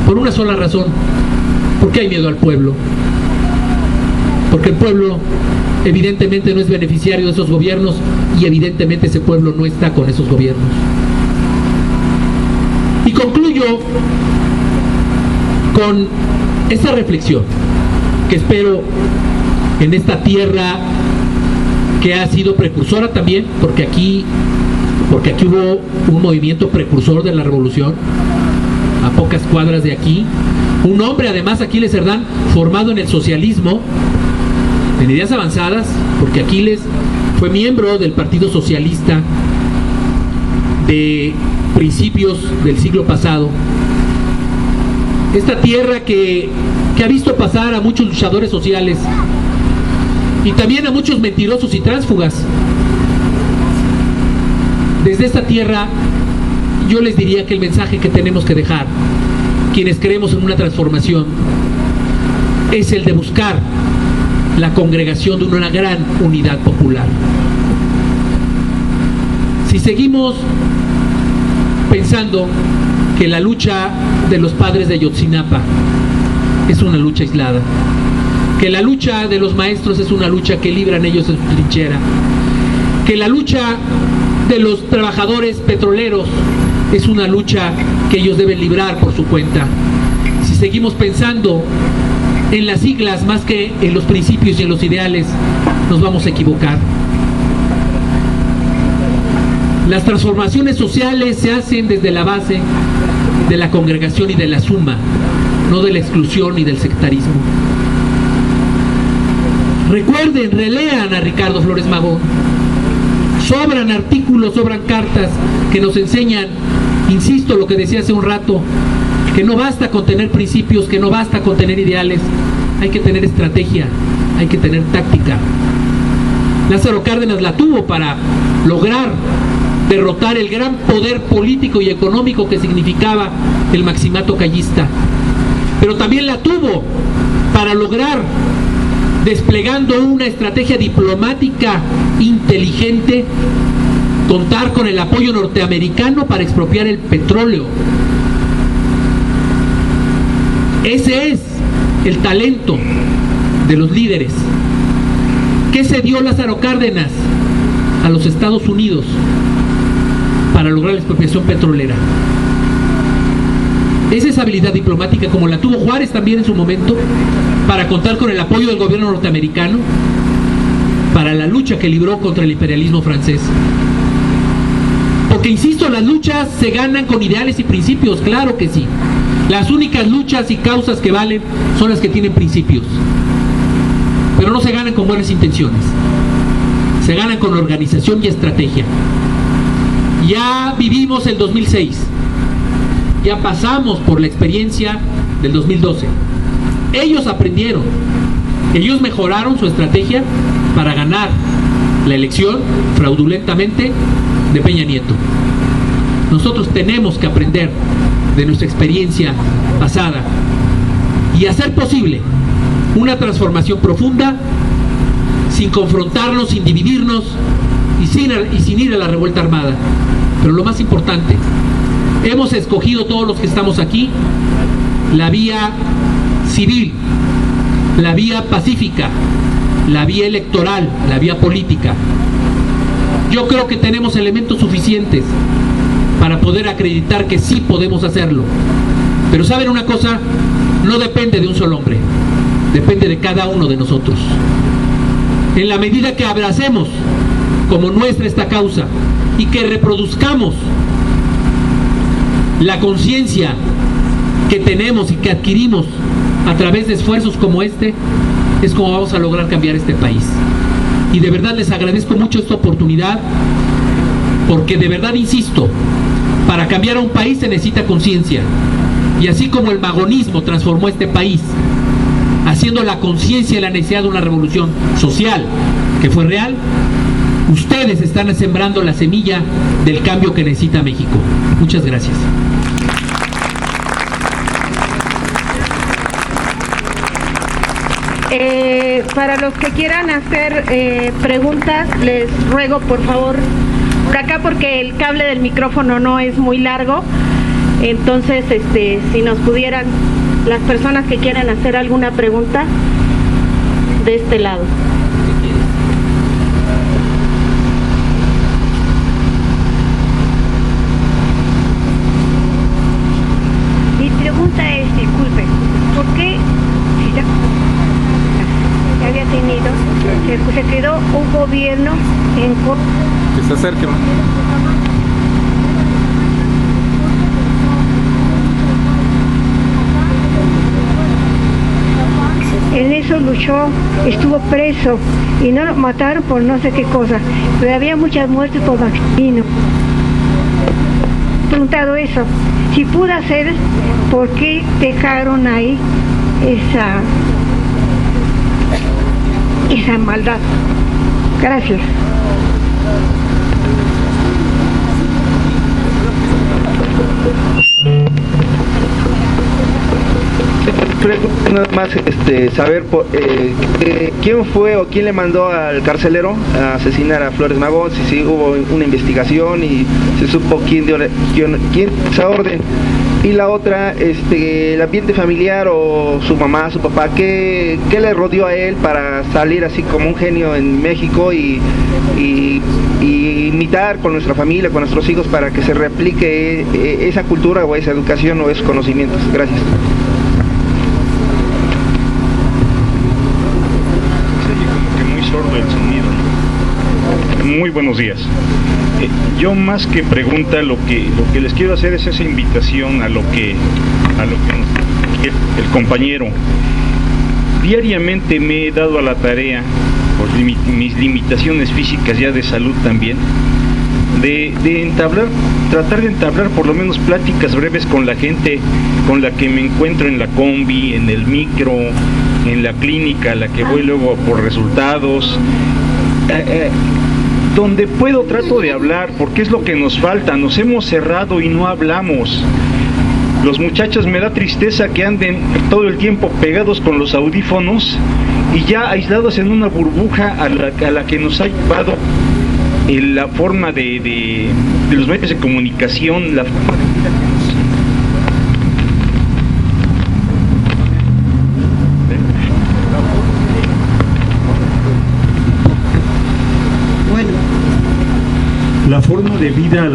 por una sola razón: porque hay miedo al pueblo. Porque el pueblo evidentemente no es beneficiario de esos gobiernos y evidentemente ese pueblo no está con esos gobiernos. Y concluyo con esta reflexión que espero en esta tierra que ha sido precursora también, porque aquí hubo un movimiento precursor de la revolución a pocas cuadras de aquí, un hombre además, Aquiles Cerdán, formado en el socialismo, en ideas avanzadas, porque Aquiles fue miembro del Partido Socialista de principios del siglo pasado. Esta tierra que ha visto pasar a muchos luchadores sociales y también a muchos mentirosos y tránsfugas. Desde esta tierra yo les diría que el mensaje que tenemos que dejar, quienes creemos en una transformación, es el de buscar la congregación de una gran unidad popular. Si seguimos pensando que la lucha de los padres de Ayotzinapa es una lucha aislada, que la lucha de los maestros es una lucha que libran ellos en su trinchera, que la lucha de los trabajadores petroleros es una lucha que ellos deben librar por su cuenta, si seguimos pensando en las siglas más que en los principios y en los ideales, nos vamos a equivocar. Las transformaciones sociales se hacen desde la base de la congregación y de la suma, no de la exclusión y del sectarismo. Recuerden, relean a Ricardo Flores Magón. Sobran artículos, sobran cartas que nos enseñan, insisto, lo que decía hace un rato, que no basta con tener principios, que no basta con tener ideales, hay que tener estrategia, hay que tener táctica. Lázaro Cárdenas la tuvo para lograr derrotar el gran poder político y económico que significaba el maximato callista, pero también la tuvo para lograr, desplegando una estrategia diplomática inteligente, contar con el apoyo norteamericano para expropiar el petróleo. Ese es el talento de los líderes. ¿Qué se dio Lázaro Cárdenas a los Estados Unidos para lograr la expropiación petrolera? Es esa habilidad diplomática, como la tuvo Juárez también en su momento, para contar con el apoyo del gobierno norteamericano para la lucha que libró contra el imperialismo francés. Porque, insisto, las luchas se ganan con ideales y principios, claro que sí. Las únicas luchas y causas que valen son las que tienen principios, pero no se ganan con buenas intenciones, se ganan con organización y estrategia. Ya vivimos el 2006, ya pasamos por la experiencia del 2012. Ellos aprendieron, ellos mejoraron su estrategia para ganar la elección fraudulentamente de Peña Nieto. Nosotros tenemos que aprender de nuestra experiencia pasada y hacer posible una transformación profunda, sin confrontarnos, sin dividirnos y sin ir a la revuelta armada. Pero lo más importante, hemos escogido todos los que estamos aquí la vía civil, la vía pacífica, la vía electoral, la vía política. Yo creo que tenemos elementos suficientes para poder acreditar que sí podemos hacerlo. Pero ¿saben una cosa? No depende de un solo hombre, depende de cada uno de nosotros. En la medida que abracemos como nuestra esta causa y que reproduzcamos la conciencia que tenemos y que adquirimos a través de esfuerzos como este, es como vamos a lograr cambiar este país. Y de verdad les agradezco mucho esta oportunidad, porque de verdad insisto, para cambiar a un país se necesita conciencia. Y así como el magonismo transformó este país, haciendo la conciencia y la necesidad de una revolución social que fue real, ustedes están sembrando la semilla del cambio que necesita México. Muchas gracias. Para los que quieran hacer preguntas, les ruego por favor por acá, porque el cable del micrófono no es muy largo. Entonces, si nos pudieran, las personas que quieran hacer alguna pregunta, de este lado. Mi pregunta es, disculpe, ¿por qué si ya había tenido, se quedó un gobierno en... Que se acerque más. En eso luchó, estuvo preso y no lo mataron por no sé qué cosa, pero había muchas muertes por Maximino. He preguntado eso, si pudo hacer, ¿por qué dejaron ahí esa maldad? Gracias. Nada más saber quién fue o quién le mandó al carcelero a asesinar a Flores Magón, si hubo una investigación y se supo quién dio esa orden. Y la otra, el ambiente familiar o su mamá, su papá, ¿qué le rodeó a él para salir así como un genio en México y imitar con nuestra familia, con nuestros hijos, para que se replique esa cultura o esa educación o esos conocimientos? Gracias. El sonido. Muy buenos días. Yo más que pregunta, lo que les quiero hacer es esa invitación a lo que el compañero. Diariamente me he dado a la tarea, por mis limitaciones físicas ya de salud también, de tratar de entablar por lo menos pláticas breves con la gente con la que me encuentro en la combi, en el micro, en la clínica a la que voy luego por resultados. Donde puedo trato de hablar, porque es lo que nos falta. Nos hemos cerrado y no hablamos. Los muchachos, me da tristeza que anden todo el tiempo pegados con los audífonos y ya aislados en una burbuja a la que nos ha llevado la forma de los medios de comunicación, la forma de vida que nos... la forma de vida a la